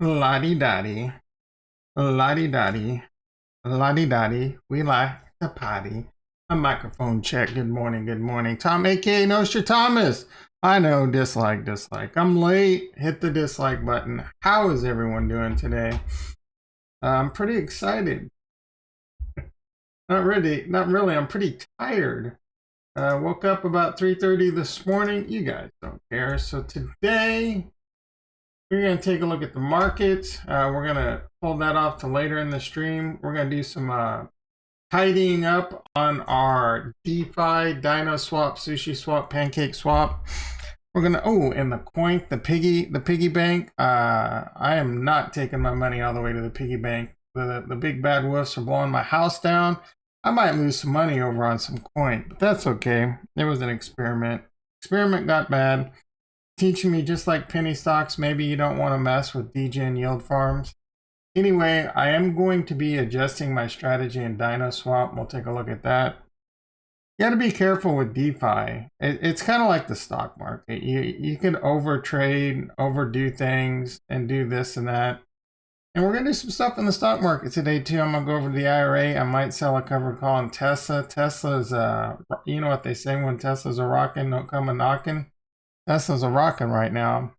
La-di-da-di, la-di-da-di, la-di-da-di. We like to potty. A microphone check. Good morning, good morning. Tom, aka Nostradamus. I know, dislike, dislike. I'm late. Hit the dislike button. How is everyone doing today? I'm pretty excited. Not really. I'm pretty tired. Woke up about 3:30 this morning. You guys don't care. So today we're going to take a look at the markets. We're going to hold that off to later in the stream. We're going to do some tidying up on our DeFi, Dinoswap, sushswap, Pancakeswap. We're going to, and the Coink, the Piggybank. I am not taking my money all the way to the Piggybank. The big bad wolves are blowing my house down. I might lose some money over on some Coink, but that's okay. It was an experiment. Experiment got bad. Teaching me, just like penny stocks, maybe you don't want to mess with degen yield farms. Anyway, I am going to be adjusting my strategy in Dinoswap. We'll take a look at that. You got to be careful with DeFi. It's kind of like the stock market. You can overtrade, overdo things, and do this and that. And we're going to do some stuff in the stock market today, too. I'm going to go over to the IRA. I might sell a covered call on Tesla. Tesla's, you know what they say, when Tesla's a rockin', don't come a knockin'. Tesla's a rockin' right now.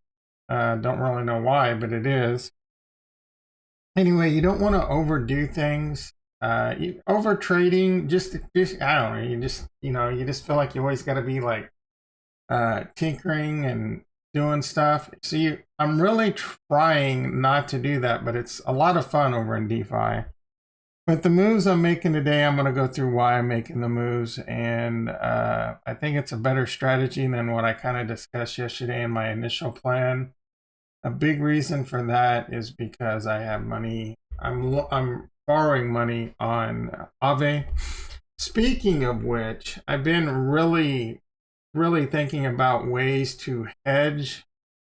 Don't really know why, but it is. Anyway, you don't want to overdo things. Over trading, just I don't know. You just feel like you always got to be like tinkering and doing stuff. So I'm really trying not to do that, but it's a lot of fun over in DeFi. But the moves I'm making today, I'm going to go through why I'm making the moves, and I think it's a better strategy than what I kind of discussed yesterday in my initial plan. A big reason for that is because I have money. I'm borrowing money on Aave. Speaking of which, I've been really thinking about ways to hedge.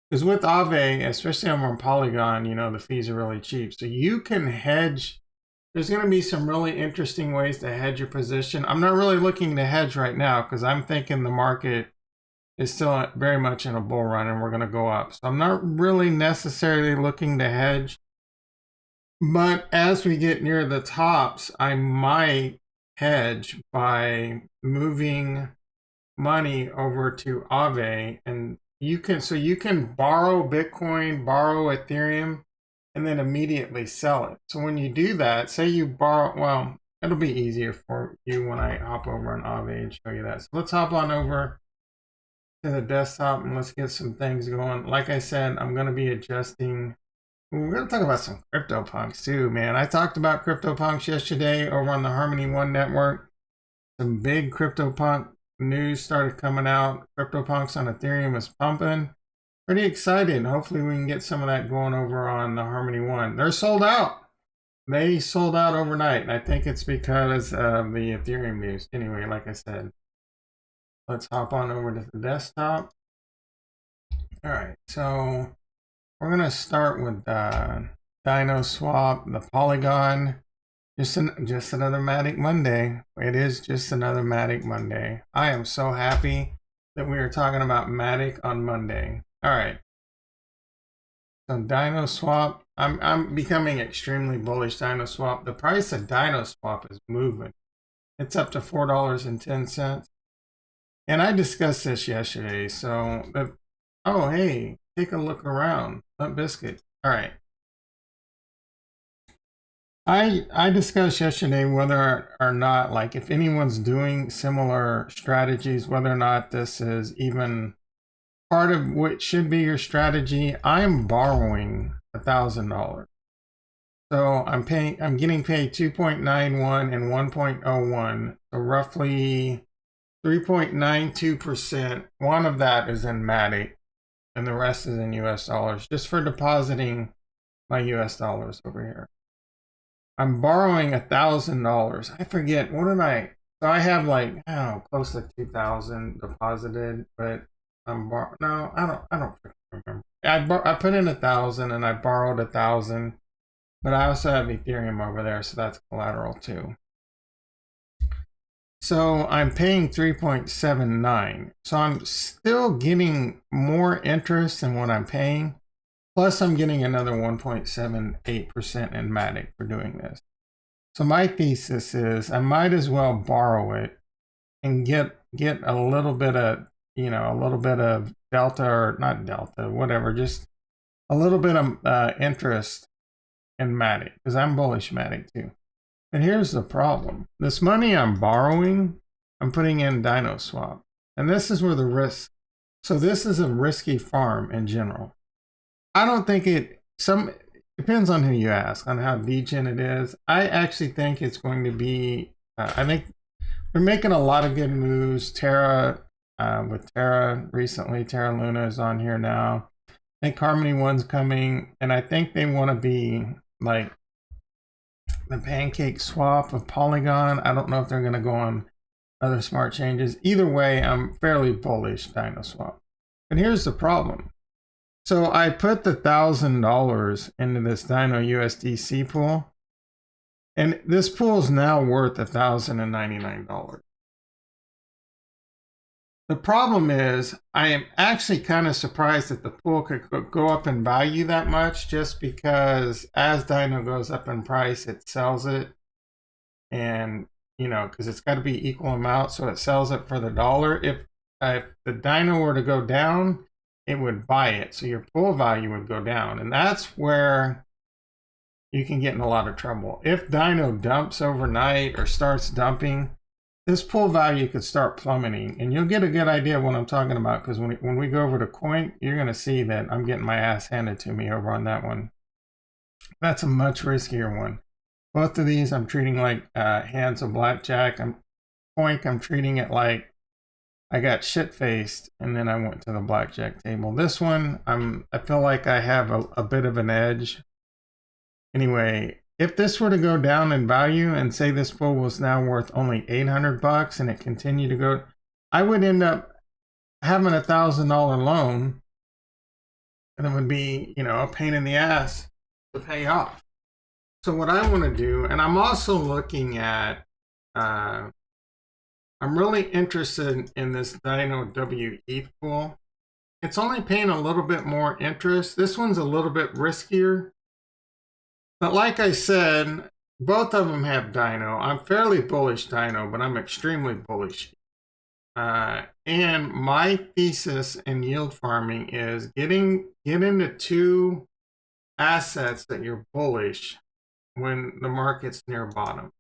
Because with Aave, especially on Polygon, the fees are really cheap. So you can hedge. There's going to be some really interesting ways to hedge your position. I'm not really looking to hedge right now because I'm thinking the market is still very much in a bull run and we're going to go up. So I'm not really necessarily looking to hedge. But as we get near the tops, I might hedge by moving money over to Aave, and you can borrow Bitcoin, borrow Ethereum, and then immediately sell it. So when you do that, say you borrow, well, it'll be easier for you when I hop over on Aave and show you that. So let's hop on over to the desktop and let's get some things going. Like I said, I'm going to be adjusting. We're going to talk about some CryptoPunks too, man. I talked about CryptoPunks yesterday over on the Harmony One network. Some big CryptoPunk news started coming out. CryptoPunks on Ethereum is pumping. Pretty excited. Hopefully we can get some of that going over on the Harmony One. They're sold out. They sold out overnight, and I think it's because of the Ethereum news. Anyway, like I said, let's hop on over to the desktop. All right, so we're going to start with Dinoswap, the Polygon. Just another Matic Monday. It is just another Matic Monday. I am so happy that we are talking about Matic on Monday. All right. So Dinoswap, I'm becoming extremely bullish. Dinoswap. The price of Dinoswap is moving. It's up to $4.10. And I discussed this yesterday. So, oh hey, take a look around. Limp Biscuit. All right. I discussed yesterday whether or not, like, if anyone's doing similar strategies, whether or not this is even part of what should be your strategy. I'm borrowing $1,000. So I'm getting paid 2.91 and 1.01. So roughly 3.92%. One of that is in Matic and the rest is in US dollars, just for depositing my US dollars over here. I'm borrowing $1,000. I forget, what did so I have like, I don't know, close to 2,000 deposited, but no, I don't remember. I put in 1,000 and I borrowed 1,000, but I also have Ethereum over there, so that's collateral too. So I'm paying 3.79. So I'm still getting more interest than what I'm paying. Plus, I'm getting another 1.78% in Matic for doing this. So my thesis is I might as well borrow it and get a little bit of, you know, a little bit of delta, or not delta, whatever, just a little bit of interest in Matic, because I'm bullish Matic too. And here's the problem. This money I'm borrowing, I'm putting in Dinoswap. And this is where the risk, so this is a risky farm in general. I don't think depends on who you ask, on how degen it is. I actually think it's going to be, I think they're making a lot of good moves. Terra, with Terra recently, Terra Luna is on here now. I think Harmony One's coming, and I think they want to be like the Pancakeswap of Polygon. I don't know if they're going to go on other smart changes. Either way, I'm fairly bullish Dinoswap. But here's the problem. So I put the $1,000 into this Dino USDC pool, and this pool is now worth $1,099. The problem is, I am actually kind of surprised that the pool could go up in value that much, just because as Dino goes up in price, it sells it. And, you know, because it's got to be equal amount, so it sells it for the dollar. If the Dino were to go down, it would buy it. So your pool value would go down. And that's where you can get in a lot of trouble. If Dino dumps overnight or starts dumping, this pool value could start plummeting, and you'll get a good idea of what I'm talking about, because when we go over to Coink, you're going to see that I'm getting my ass handed to me over on that one. That's a much riskier one. Both of these I'm treating like hands of blackjack. Coink, I'm treating it like I got shit-faced, and then I went to the blackjack table. This one, I feel like I have a bit of an edge. Anyway, if this were to go down in value, and say this pool was now worth only $800 and it continued to go, I would end up having $1,000 loan, and it would be, you know, a pain in the ass to pay off. So what I want to do, and I'm also looking at, I'm really interested in this Dino WETH pool. It's only paying a little bit more interest. This one's a little bit riskier. But like I said, both of them have Dino. I'm fairly bullish Dino, but I'm extremely bullish. And my thesis in yield farming is get into two assets that you're bullish when the market's near bottom.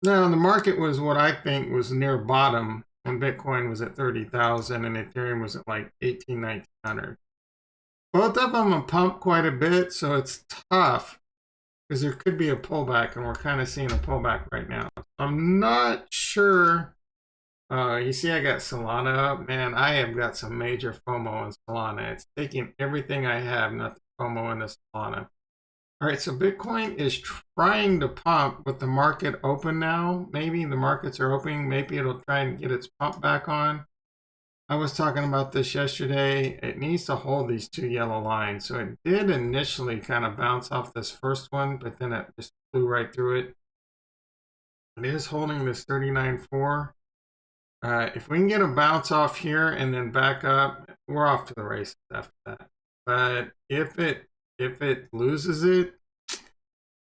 Now, the market was what I think was near bottom when Bitcoin was at 30,000 and Ethereum was at like 1,900. Both of them have pumped quite a bit, so it's tough because there could be a pullback, and we're kind of seeing a pullback right now. I'm not sure. You see I got Solana up. Man, I have got some major FOMO in Solana. It's taking everything I have, not the FOMO into Solana. All right, so Bitcoin is trying to pump with the market open now. Maybe the markets are opening. Maybe it'll try and get its pump back on. I was talking about this yesterday. It needs to hold these two yellow lines. So it did initially kind of bounce off this first one, but then it just flew right through it. It is holding this 39.4. If we can get a bounce off here and then back up, we're off to the races after that. But if it loses it,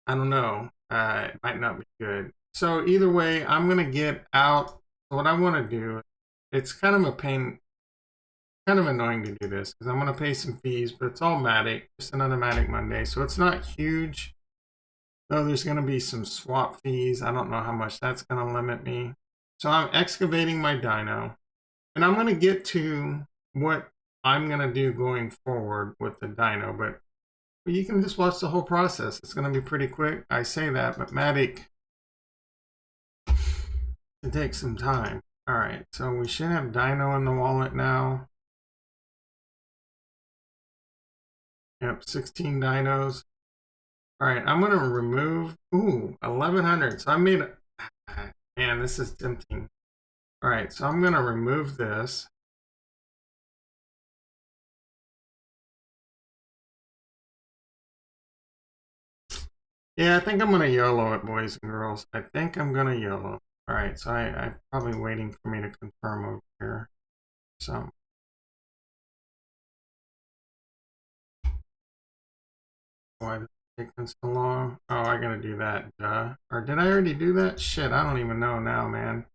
I don't know. It might not be good. So either way, I'm going to get out. So what I want to do, it's kind of a pain, kind of annoying to do this because I'm going to pay some fees, but it's all Matic, just another Matic Monday. So it's not huge. Though there's going to be some swap fees. I don't know how much that's going to limit me. So I'm excavating my Dino, and I'm going to get to what I'm going to do going forward with the Dino, but you can just watch the whole process. It's going to be pretty quick. I say that, but Matic can take some time. All right, so we should have Dino in the wallet now. Yep, 16 Dinos. All right, I'm going to remove, 1,100. So I made, man, this is tempting. All right, so I'm going to remove this. Yeah, I think I'm going to YOLO it, boys and girls. I think I'm going to YOLO. All right, so I'm probably waiting for me to confirm over here. So, Why is it taking so long? Oh, I gotta do that. Duh. Or did I already do that? Shit, I don't even know now, man.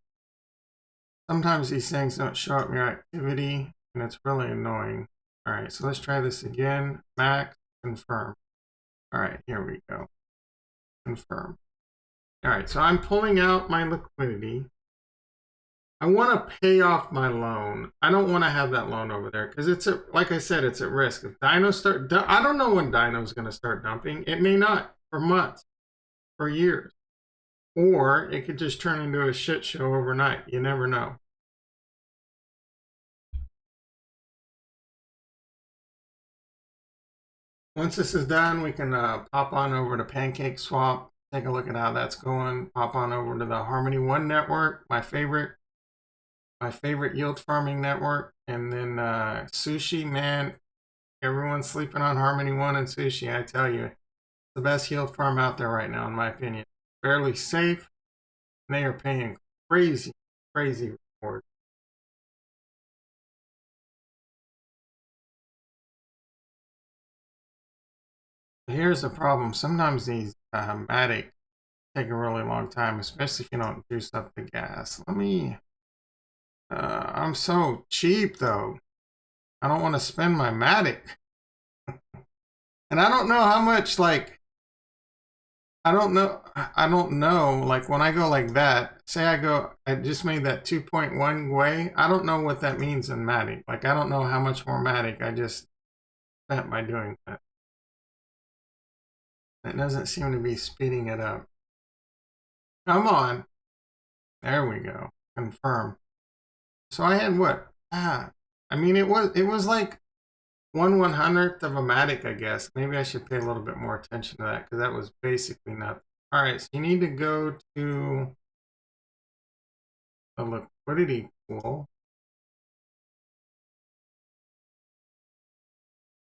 Sometimes these things don't show up in your activity, and it's really annoying. All right, so let's try this again. Max, confirm. All right, here we go. Confirm. All right, so I'm pulling out my liquidity. I want to pay off my loan. I don't want to have that loan over there because it's like I said, it's at risk. If dinos start, I don't know when dino's going to start dumping. It may not for months, for years, or it could just turn into a shit show overnight. You never know. Once this is done, we can pop on over to Pancakeswap, take a look at how that's going. Pop on over to the Harmony One network, my favorite yield farming network, and then Sushi. Man, everyone's sleeping on Harmony One and Sushi. I tell you, the best yield farm out there right now, in my opinion. Fairly safe. And they are paying crazy, crazy rewards. Here's the problem. Sometimes these Matic take a really long time, especially if you don't juice up the gas. Let me. I'm so cheap though. I don't want to spend my Matic, and I don't know how much. Like, I don't know. Like when I go like that. Say I just made that 2.1 Gwei. I don't know what that means in Matic. Like I don't know how much more Matic I just spent by doing that. That doesn't seem to be speeding it up. Come on. There we go. Confirm. So I had what? I mean it was like 1/100th of a Matic, I guess. Maybe I should pay a little bit more attention to that because that was basically nothing. All right, so you need to go to the liquidity pool.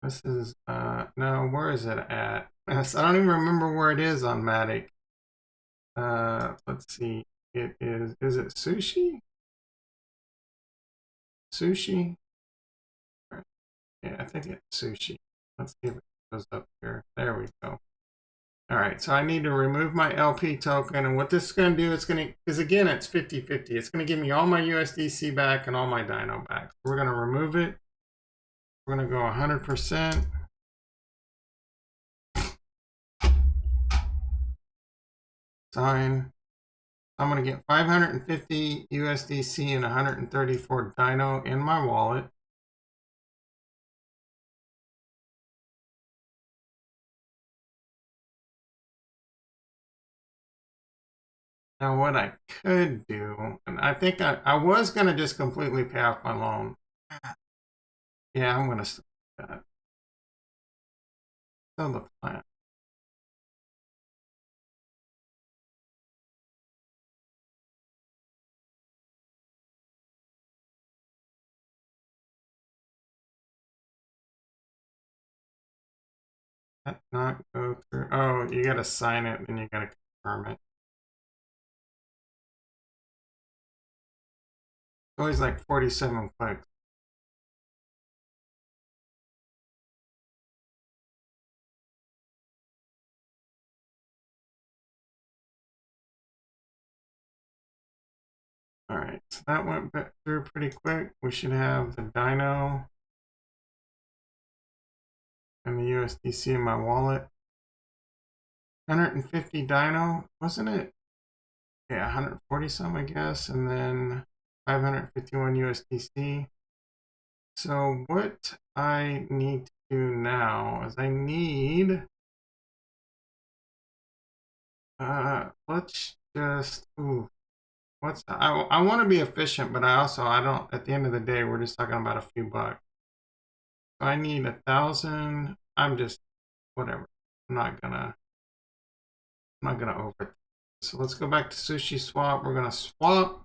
This is no, where is it at? I don't even remember where it is on Matic. Let's see. It is it sushi? Sushi? Yeah, I think it's sushi. Let's see if it goes up here. There we go. All right, so I need to remove my LP token, and what this is going to do, it's going to, because again, it's 50-50. It's going to give me all my USDC back and all my Dino back. So we're going to remove it. We're going to go 100%. Sign. I'm going to get 550 USDC and 134 Dino in my wallet. Now what I could do, and I think I was going to just completely pay off my loan. Yeah, I'm going to stop that. Still the plan. That not go through. Oh, you got to sign it, then you got to confirm it. Always like 47 clicks. All right, so that went through pretty quick. We should have the Dino and the USDC in my wallet. 150 Dino, wasn't it? Yeah, 140 some, I guess, and then 551 USDC. So what I need to do now is I need, let's just, I want to be efficient, but I don't, at the end of the day, we're just talking about a few bucks. So I need 1,000. I'm just, whatever. I'm not gonna over. So let's go back to sushiswap. We're gonna swap.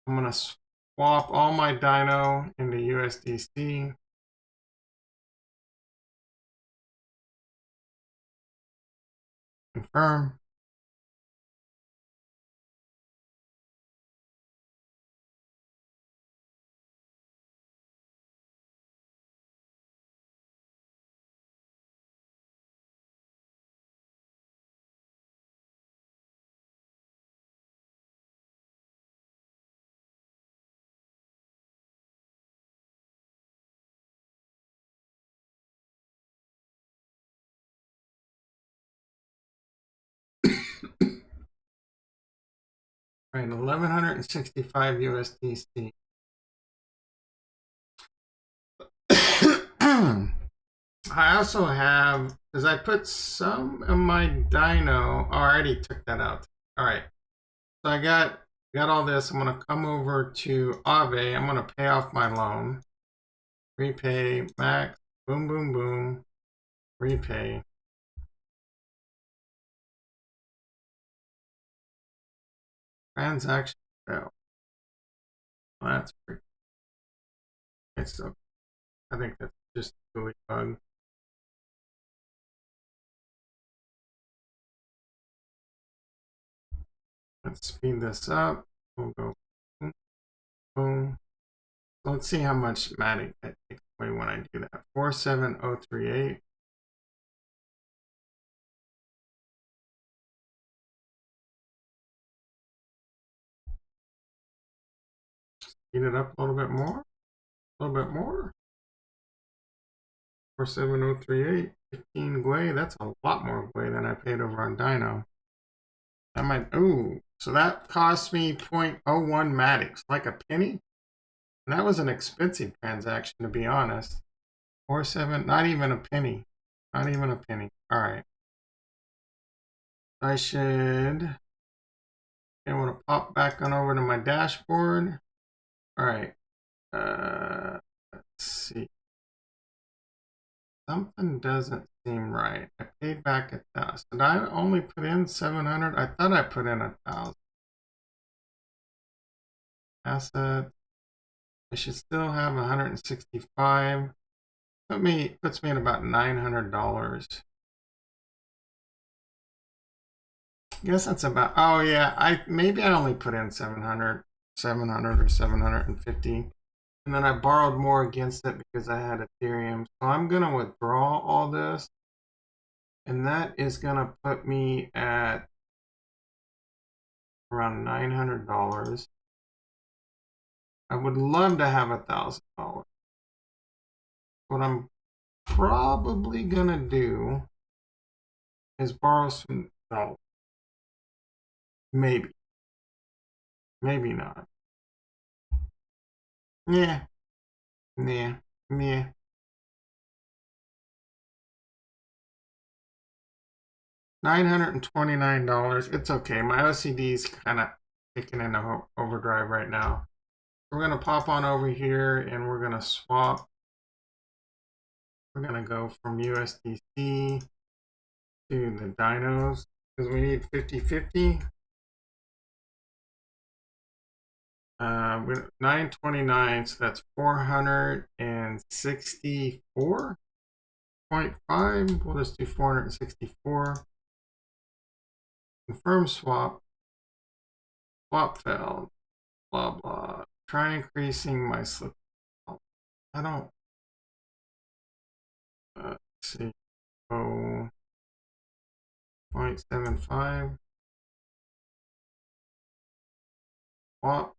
I'm gonna swap all my Dino into USDC. Confirm. Right, 1165 USDC. I also have, because I put some of my dino. Oh, I already took that out. All right. So I got all this. I'm going to come over to Aave. I'm going to pay off my loan. Repay, max, boom, boom, boom. Repay. Transaction failed. Well, that's pretty. It's okay. I think that's just a really bug. Let's speed this up. We'll go boom, boom. Let's see how much Matic that takes away when I do that. 47038. Speed it up a little bit more. A little bit more. 47038. 15 Gwei. That's a lot more Gwei than I paid over on Dino. That might. Ooh. So that cost me 0.01 Matics, like a penny. And that was an expensive transaction, to be honest. 47, not even a penny. Not even a penny. All right. I should be able to pop back on over to my dashboard. All right. Let's see. Something doesn't seem right. I paid back 1,000. Did I only put in 700? I thought I put in 1,000. Asset. I should still have 165. Puts me in about $900. I guess that's about. Oh yeah, maybe I only put in 700 or 750. And then I borrowed more against it because I had Ethereum. So I'm going to withdraw all this. And that is going to put me at around $900. I would love to have $1,000. What I'm probably going to do is borrow some. No. Maybe. Maybe not. Yeah. Yeah. Yeah. $929. It's okay. My OCD is kind of kicking into overdrive right now. We're going to pop on over here and we're going to swap. We're going to go from USDC to the dinos because we need 50-50. 929, so that's 464.5. We'll just do 464. Confirm swap. Swap failed. Blah blah. Try increasing my slip. I don't. Let's see. Oh, 0.75. Swap.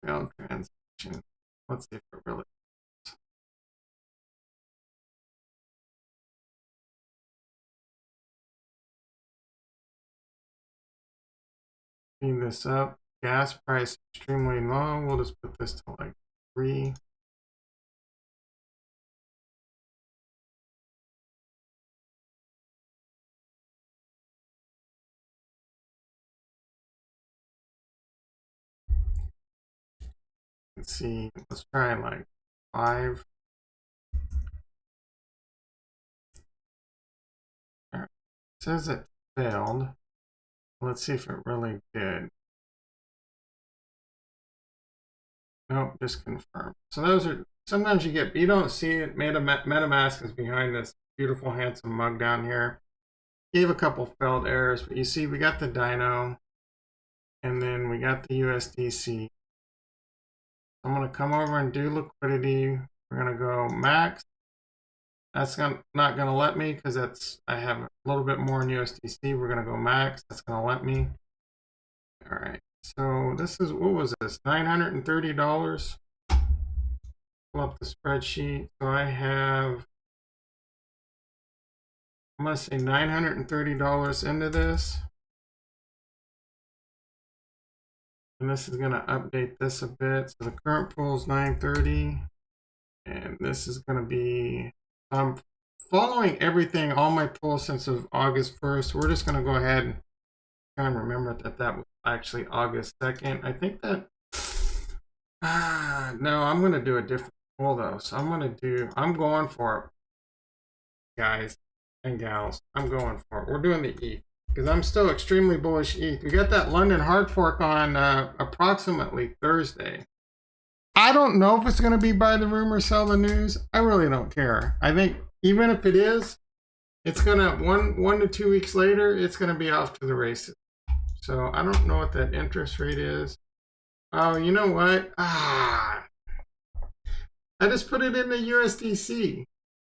Failed transaction. Let's see if it really. Clean this up. Gas price extremely low. We'll just put this to like 3. Let's see. Let's try like 5. All right. It says it failed. Let's see if it really did. Nope, just confirm. So those are, sometimes you don't see it. Metamask is behind this beautiful, handsome mug down here. Gave a couple failed errors, but you see we got the dino and then we got the USDC. I'm going to come over and do liquidity. We're going to go max. That's not going to let me because I have a little bit more in USDC. We're going to go max. That's going to let me. All right. So this is, what was this? $930. Pull up the spreadsheet. So I have I'm going to say $930 into this. And this is going to update this a bit. So the current pool is 930. And this is going to be, I'm following everything, all my pulls since of August 1st. We're just going to go ahead and try and remember that that was actually August 2nd. I think that, no, I'm going to do a different pull though. So I'm going for it, guys and gals. I'm going for it. We're doing the ETH because I'm still extremely bullish ETH. We got that London hard fork on approximately Thursday. I don't know if it's going to be buy the rumor, sell the news. I really don't care. I think even if it is, it's going to, one to 2 weeks later, it's going to be off to the races. So I don't know what that interest rate is. Oh, you know what? I just put it in the USDC.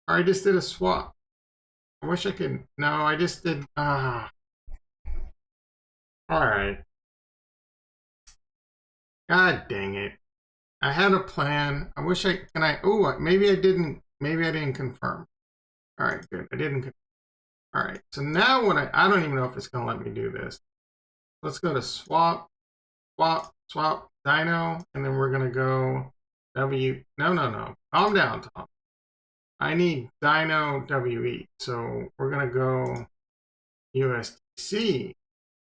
Or I just did a swap. I wish I could. No, I just did. All right. God dang it. I had a plan. I wish I maybe I didn't confirm. All right, good. I didn't. All right. So now when I don't even know if it's going to let me do this. Let's go to swap, dino, and then we're going to go no. Calm down, Tom. I need dino WE. So we're going to go USDC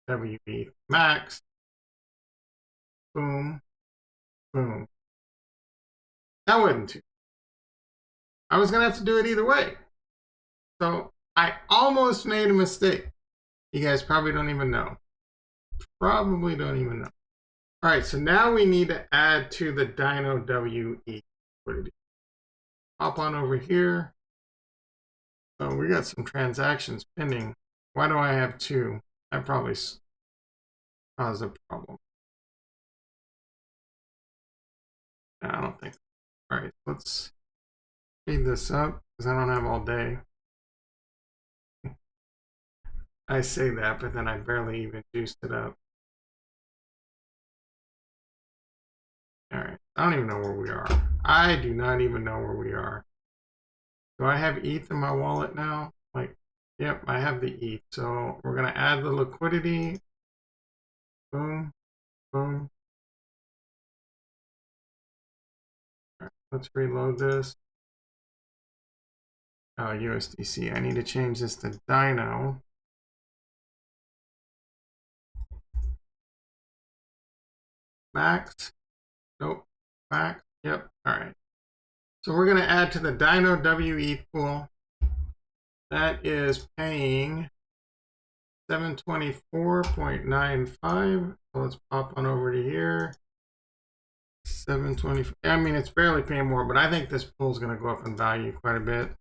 WE max. Boom. Boom. That wasn't too. I was going to have to do it either way. So I almost made a mistake. You guys probably don't even know. Probably don't even know. All right, so now we need to add to the dino WE liquidity. Hop on over here. Oh, we got some transactions pending. Why do I have two? I probably caused a problem. No, I don't think. All right, let's speed this up because I don't have all day. I say that, but then I barely even juiced it up. All right, I don't even know where we are. I do not even know where we are. Do I have ETH in my wallet now? Like, yep, I have the ETH. So we're going to add the liquidity. Boom, boom. All right, let's reload this. Oh, USDC. I need to change this to Dino. Max. Nope. Max. Yep. All right. So we're going to add to the Dino WE pool. That is paying 724.95. So let's pop on over to here. 720. I mean, it's barely paying more, but I think this pool is going to go up in value quite a bit.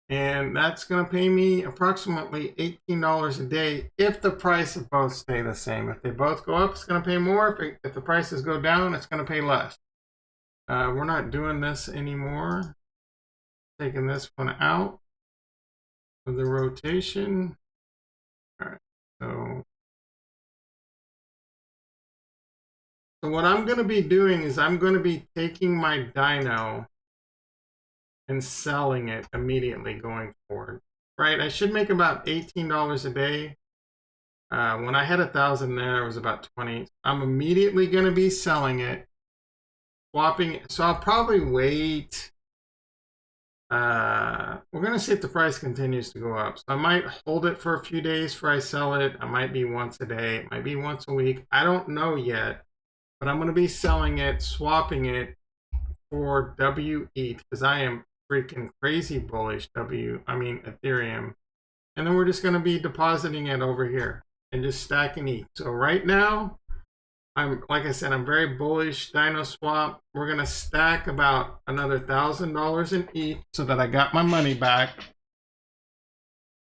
And that's going to pay me approximately $18 a day if the price of both stay the same. If they both go up, it's going to pay more. If the prices go down, it's going to pay less. We're not doing this anymore. Taking this one out of the rotation. All right, so what I'm going to be doing is I'm going to be taking my Dino and selling it immediately going forward. Right, I should make about $18 a day. When I had 1,000 there, it was about 20. I'm immediately going to be selling it, swapping it. So I'll probably wait. We're going to see if the price continues to go up. So I might hold it for a few days before I sell it. I might be once a day. It might be once a week. I don't know yet. But I'm going to be selling it, swapping it for WE because I am freaking crazy bullish Ethereum. And then we're just going to be depositing it over here and just stacking ETH. So right now, like I said, I'm very bullish. Dinoswap. We're going to stack about another $1,000 in ETH so that I got my money back.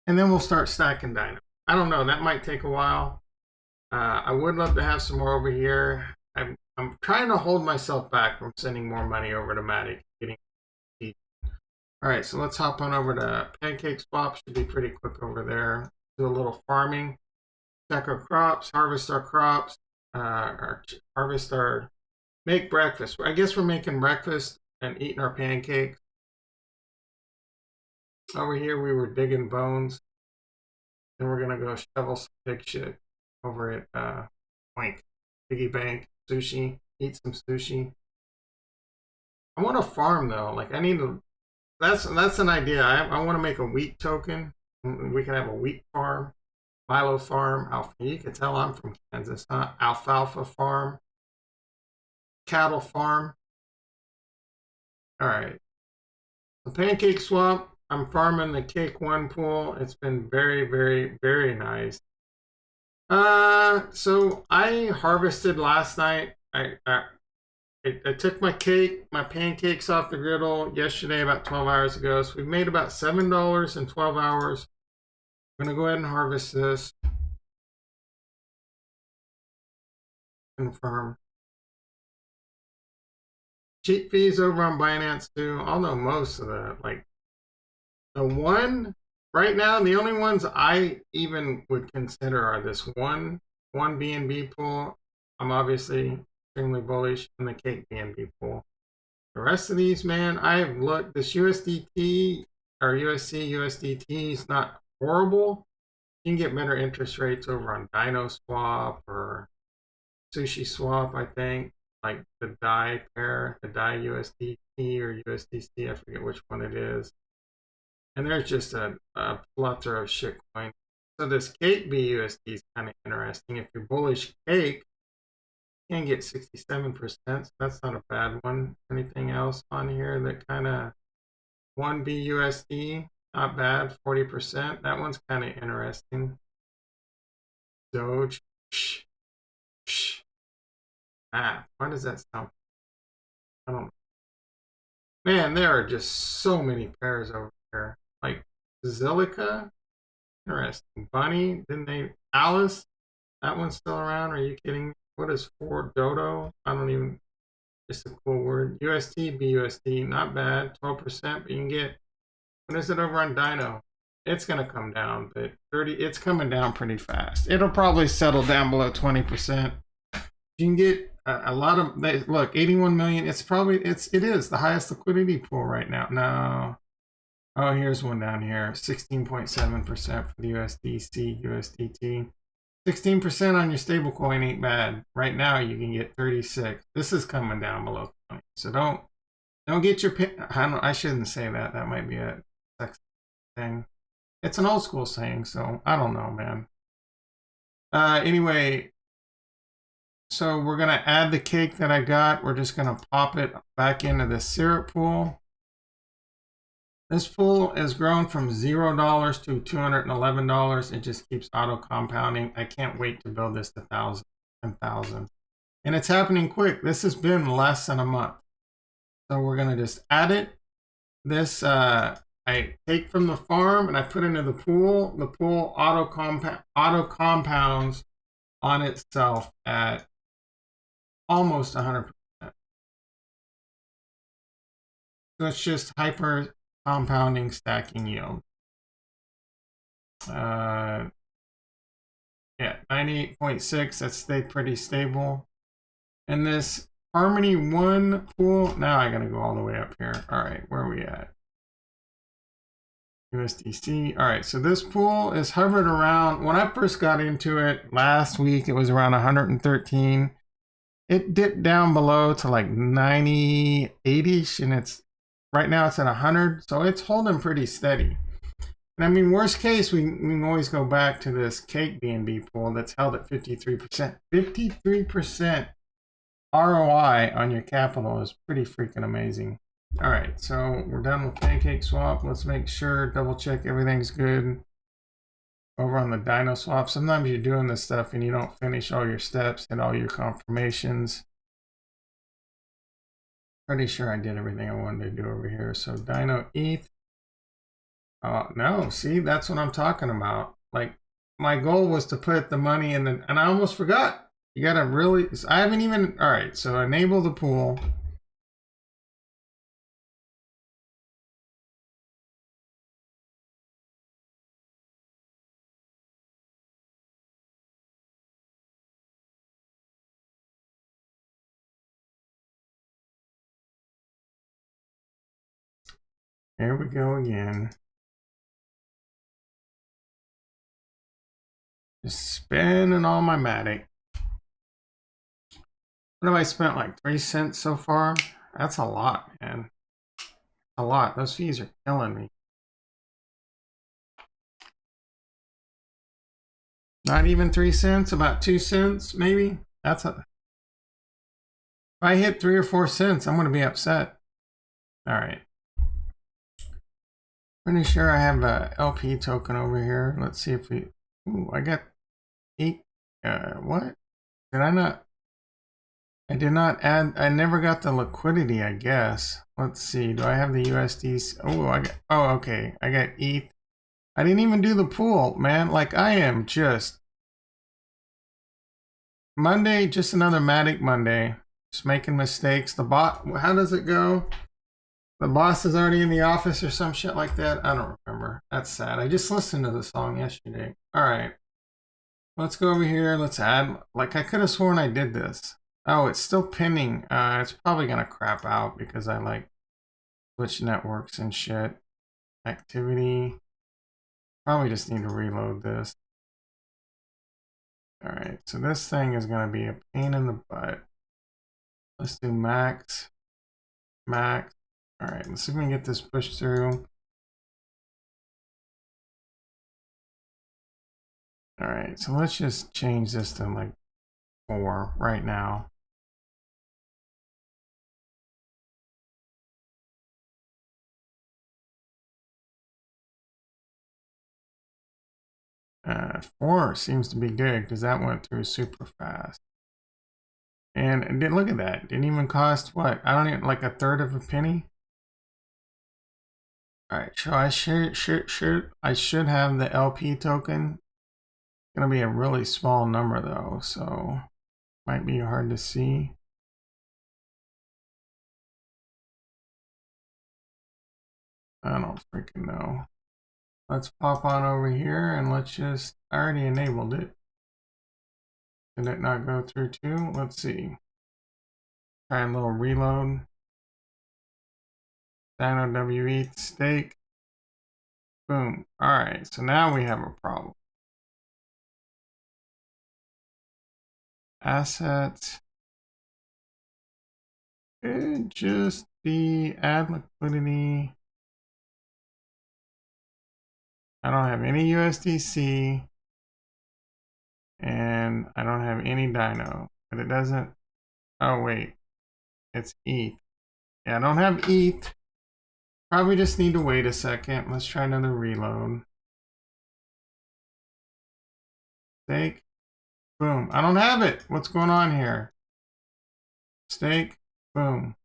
And then we'll start stacking Dino. I don't know. That might take a while. I would love to have some more over here. I'm trying to hold myself back from sending more money over to Matic. All right, so let's hop on over to Pancakeswap. Should be pretty quick over there. Do a little farming. Check our crops, harvest our crops, make breakfast. I guess we're making breakfast and eating our pancakes. Over here, we were digging bones. Then we're gonna go shovel some pig shit over at Coink, Piggybank, sushi, eat some sushi. I want to farm though. Like I need to. That's an idea. I want to make a wheat token. We can have a wheat farm, Milo farm, alpha. You can tell I'm from Kansas, huh? Alfalfa farm, cattle farm. All right. The Pancakeswap. I'm farming the Cake One pool. It's been very, very, very nice. So I harvested last night. I took my pancakes off the griddle yesterday, about 12 hours ago. So we made about $7 in 12 hours. I'm gonna go ahead and harvest this. Confirm. Cheat fees over on Binance too. I'll know most of the like the one right now. The only ones I even would consider are this one BNB pool. I'm obviously extremely bullish in the Cake BNB pool. The rest of these, man, I've looked. This USDT or USC USDT is not horrible. You can get better interest rates over on Dinoswap or SushiSwap, I think. Like the DAI pair, the DAI USDT or USDC, I forget which one it is. And there's just a plethora of shit coins. So this Cake BUSD is kind of interesting. If you're bullish Cake, you can get 67%. So that's not a bad one. Anything else on here that kind of 1BUSD, not bad, 40%. That one's kind of interesting. Doge. Why does that sound? I don't know. Man, there are just so many pairs over here. Like Zilica, interesting. Bunny, didn't they? Alice, that one's still around. Are you kidding? What is for Dodo? I don't even. Just a cool word. UST, BUSD, not bad. 12%, but you can get. What is it over on Dino? It's gonna come down, but 30. It's coming down pretty fast. It'll probably settle down below 20%. You can get a lot of look 81 million. It's probably it is the highest liquidity pool right now. No, oh here's one down here, 16.7% for the USDC USDT. 16% on your stablecoin ain't bad. Right now you can get 36. This is coming down below 20. So don't get your I shouldn't say that. That might be a sex thing. It's an old school saying, so I don't know, man. Anyway. So we're going to add the cake that I got. We're just going to pop it back into the syrup pool. This pool has grown from $0 to $211. It just keeps auto compounding. I can't wait to build this to 1,000 and 1,000. And it's happening quick. This has been less than a month. So we're going to just add it. This I take from the farm and I put into the pool. The pool auto compounds on itself at almost 100%. So it's just hyper compounding stacking yield. Yeah, 98.6. That stayed pretty stable. And this Harmony 1 pool, now I gotta go all the way up here. All right, where are we at? USDC. All right, so this pool is hovered around. When I first got into it last week, it was around 113. It dipped down below to like 98-ish, and it's right now it's at 100, so it's holding pretty steady. And I mean, worst case, we can always go back to this Cake BNB pool that's held at 53%. 53% ROI on your capital is pretty freaking amazing. All right, so we're done with Pancakeswap. Let's make sure, double check everything's good. Over on the Dinoswap, sometimes you're doing this stuff and you don't finish all your steps and all your confirmations. Pretty sure I did everything I wanted to do over here. So Dino ETH. No, see, that's what I'm talking about. Like, my goal was to put the money in the, and I almost forgot. You gotta really, I haven't even, all right, so enable the pool. There we go again. Just spending all my Matic. What have I spent, like 3 cents so far? That's a lot, man. A lot. Those fees are killing me. Not even 3 cents, about 2 cents, maybe. That's a. If I hit 3 or 4 cents, I'm gonna be upset. All right. Pretty sure I have a LP token over here. Let's see if we. Ooh, I got 8. What? Did I not? I did not add. I never got the liquidity, I guess. Let's see. Do I have the USD? Oh, I got. Oh, okay. I got ETH. I didn't even do the pool, man. Like, I am just. Monday, just another Matic Monday. Just making mistakes. The bot. How does it go? The boss is already in the office or some shit like that. I don't remember. That's sad. I just listened to the song yesterday. All right. Let's go over here. Let's add. Like, I could have sworn I did this. Oh, it's still pinning. It's probably going to crap out because I like switch networks and shit. Activity. Probably just need to reload this. All right. So this thing is going to be a pain in the butt. Let's do max. Max. All right, let's see if we can get this pushed through. All right, so let's just change this to like 4 right now. Uh, 4 seems to be good because that went through super fast. And look at that, didn't even cost what? I don't even, like a third of a penny. All right, so I should have the LP token. It's gonna be a really small number though, so might be hard to see. I don't freaking know. Let's pop on over here and let's just, I already enabled it. Did it not go through too? Let's see. Try a little reload. Dino WE stake. Boom. All right, so now we have a problem. Assets. Could just be add liquidity. I don't have any USDC. And I don't have any Dino. But it doesn't. Oh, wait. It's ETH. Yeah, I don't have ETH. Probably just need to wait a second. Let's try another reload. Stake. Boom. I don't have it. What's going on here? Stake. Boom.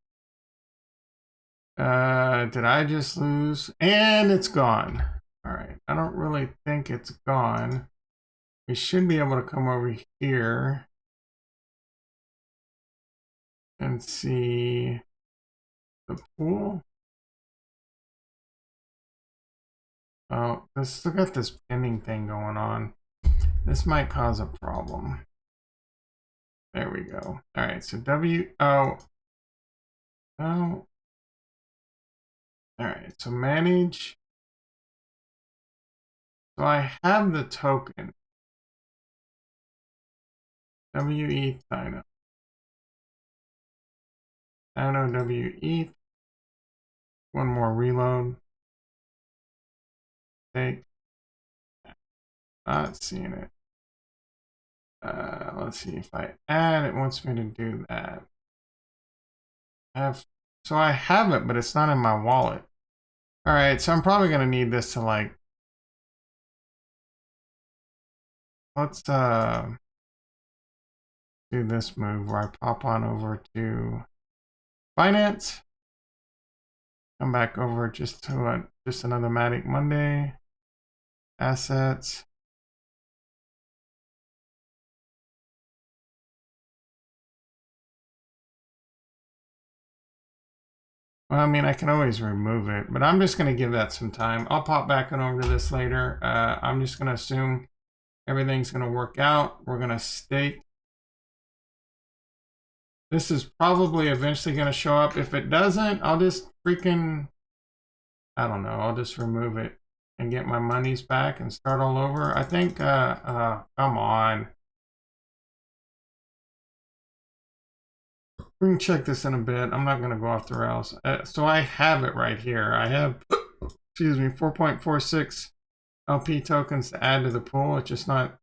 Did I just lose? And it's gone. All right. I don't really think it's gone. We should be able to come over here and see the pool. Oh, let's still got this pending thing going on. This might cause a problem. There we go. All right, so oh. All right, so manage. So I have the token. WE Dino. Dino WE. One more reload. Take. Not seeing it. Let's see if I add, it wants me to do that. So I have it, but it's not in my wallet. All right, so I'm probably gonna need this to like, let's do this move where I pop on over to finance, come back over just to just another Matic Monday, assets. Well, I mean, I can always remove it, but I'm just going to give that some time. I'll pop back on over to this later. I'm just going to assume everything's going to work out. We're going to stake. This is probably eventually going to show up. If it doesn't, I'll just freaking, I don't know, I'll just remove it. and get my monies back and start all over. I think, come on. We can check this in a bit. I'm not going to go off the rails. So I have it right here. I have, excuse me, 4.46 LP tokens to add to the pool. It's just not,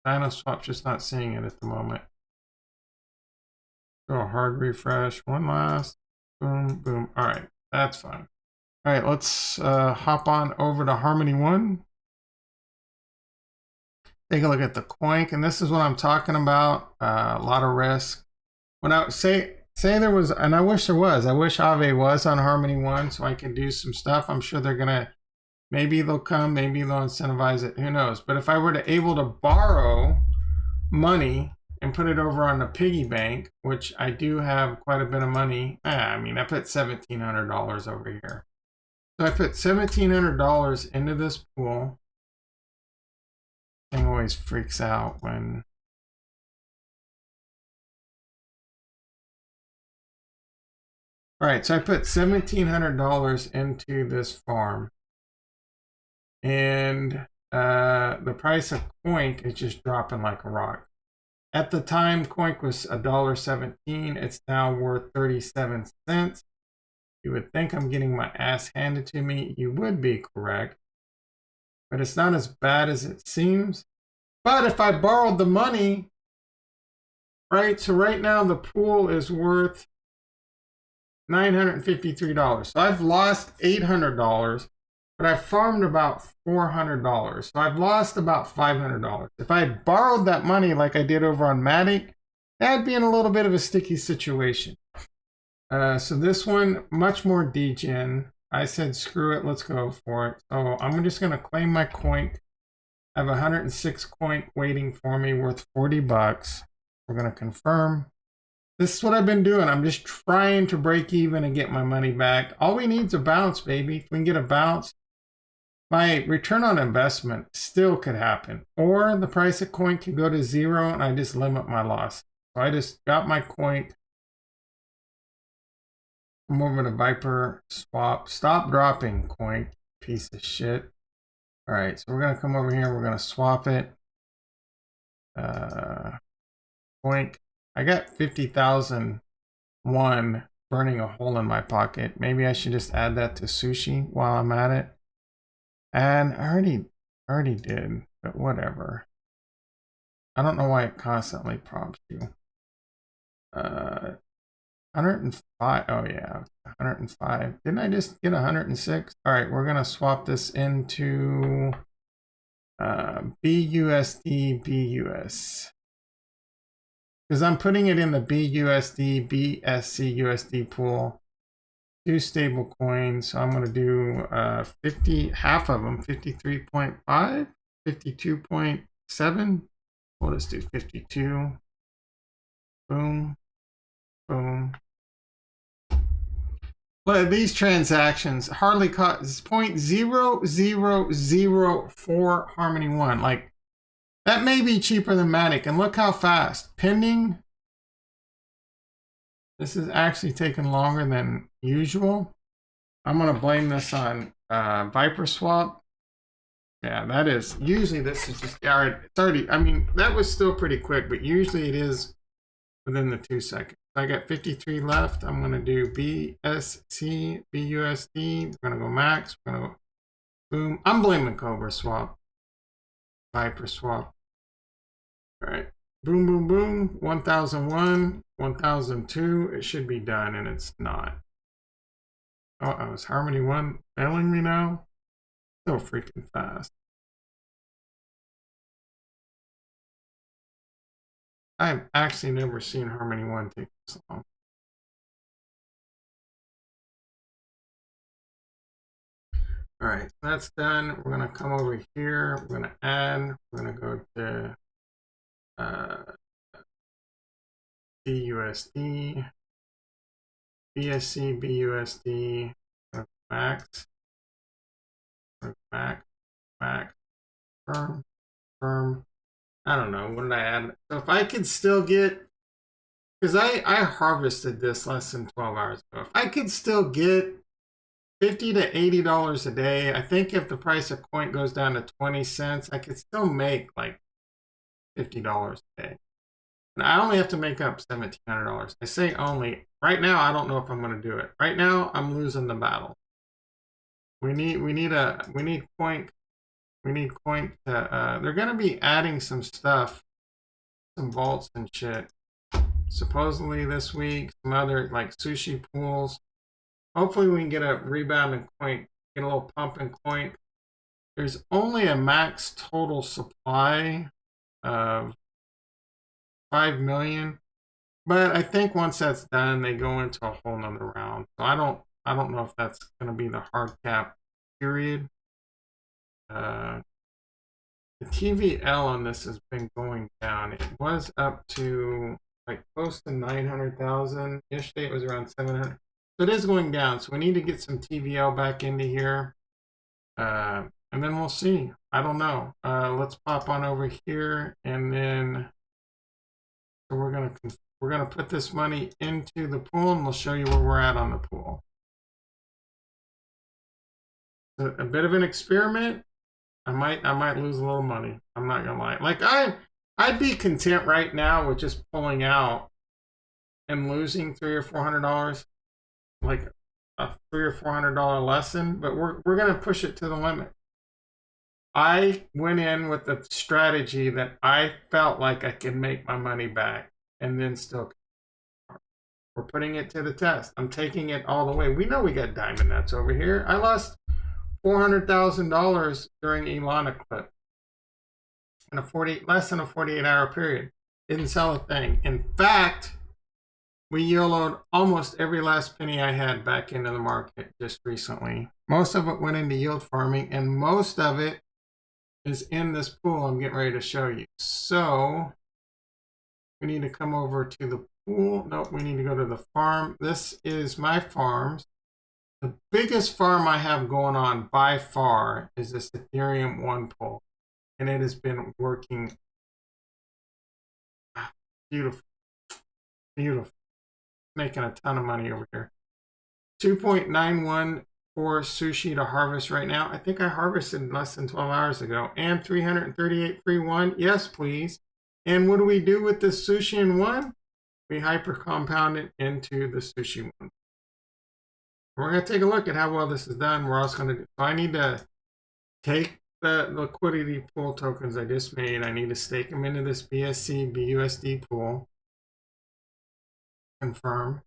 Dinoswap's just not seeing it at the moment. Do a hard refresh. One last. Boom, boom. All right, that's fine. All right, let's hop on over to Harmony 1. Take a look at the Coink, and this is what I'm talking about. A lot of risk. When I say there was, and I wish there was. I wish Aave was on Harmony 1 so I could do some stuff. I'm sure they're gonna. Maybe they'll come. Maybe they'll incentivize it. Who knows? But if I were to able to borrow money and put it over on the Piggybank, which I do have quite a bit of money. I mean, I put $1,700 over here. So I put $1,700 into this pool. Thing always freaks out when. All right, so I put $1,700 into this farm. And the price of Coink is just dropping like a rock. At the time, Coink was $1.17. It's now worth 37 cents. You would think I'm getting my ass handed to me. You would be correct. But it's not as bad as it seems. But if I borrowed the money, right? So right now the pool is worth $953. So I've lost $800, but I farmed about $400. So I've lost about $500. If I borrowed that money like I did over on Matic, that'd be in a little bit of a sticky situation. So this one, much more degen. I said, screw it, let's go for it. So I'm just going to claim my Coink. I have 106 Coink waiting for me, worth 40 bucks. We're going to confirm. This is what I've been doing. I'm just trying to break even and get my money back. All we need is a bounce, baby. If we can get a bounce, my return on investment still could happen. Or the price of Coink could go to 0 and I just limit my loss. So I just got my Coink. I'm over to Viper swap. Stop dropping, Coink, piece of shit. All right, so we're gonna come over here. We're gonna swap it. Coink. I got 50,001 burning a hole in my pocket. Maybe I should just add that to sushi while I'm at it. And I already did, but whatever. I don't know why it constantly prompts you. 105. Oh yeah, 105. Didn't I just get 106? All right, we're gonna swap this into BUSD BUS because I'm putting it in the BUSD BSC USD pool. Two stable coins. So I'm gonna do 50, half of them, 53.5, 52.7. We'll just do 52. Boom, boom. Well, these transactions hardly cost 0.0004 Harmony 1. Like, that may be cheaper than Matic. And look how fast. Pending. This is actually taking longer than usual. I'm going to blame this on Viper swap. Yeah, that is. Usually this is just, yeah, it's already, I mean, that was still pretty quick, but usually it is within the 2 seconds. I got 53 left. I'm going to do BSC, BUSD. We're going to go max. We're going to go boom. I'm blaming Cobra swap. Viper swap. All right. Boom, boom, boom. 1001, 1002. It should be done, and it's not. Oh, is Harmony 1 failing me now? So freaking fast. I've actually never seen Harmony 1 take this long. All right, so that's done. We're gonna come over here. We're gonna add. We're gonna go to BUSD, BSC, BUSD, max, max, max, firm. I don't know. What did I add? So if I could still get, because I harvested this less than 12 hours ago. If I could still get $50 to $80 a day. I think if the price of Coink goes down to 20 cents, I could still make like $50 a day. And I only have to make up $1,700. I say only. Right now, I don't know if I'm going to do it. Right now, I'm losing the battle. We need Coink. We need Coink to. They're going to be adding some stuff, some vaults and shit. Supposedly this week, some other like sushi pools. Hopefully, we can get a rebound in Coink, get a little pump in Coink. There's only a max total supply of 5 million. But I think once that's done, they go into a whole nother round. So I don't know if that's going to be the hard cap period. The TVL on this has been going down. It was up to like close to 900,000. Yesterday it was around 700. So it is going down. So we need to get some TVL back into here. And then we'll see. I don't know. Let's pop on over here, and then so we're gonna put this money into the pool, and we'll show you where we're at on the pool. So a bit of an experiment. I might lose a little money. I'm not gonna lie. Like I'd be content right now with just pulling out and losing $300 or $400, like a $300 or $400 lesson. But we're gonna push it to the limit. I went in with the strategy that I felt like I could make my money back, and then still. We're putting it to the test. I'm taking it all the way. We know we got diamond nuts over here. I lost $400,000 during Elon eclipse in less than a 48-hour period. Didn't sell a thing. In fact, we YOLO'd almost every last penny I had back into the market just recently. Most of it went into yield farming, and most of it is in this pool I'm getting ready to show you. So we need to come over to the pool. Nope, we need to go to the farm. This is my farms. The biggest farm I have going on by far is this Ethereum 1 pool. And it has been working beautiful. Beautiful. Making a ton of money over here. 2.91 for sushi to harvest right now. I think I harvested less than 12 hours ago. And 338 free one. Yes, please. And what do we do with this sushi in one? We hyper compound it into the sushi one. We're going to take a look at how well this is done. We're also going to do, so I need to take the liquidity pool tokens I just made. I need to stake them into this BSC BUSD pool. Confirm.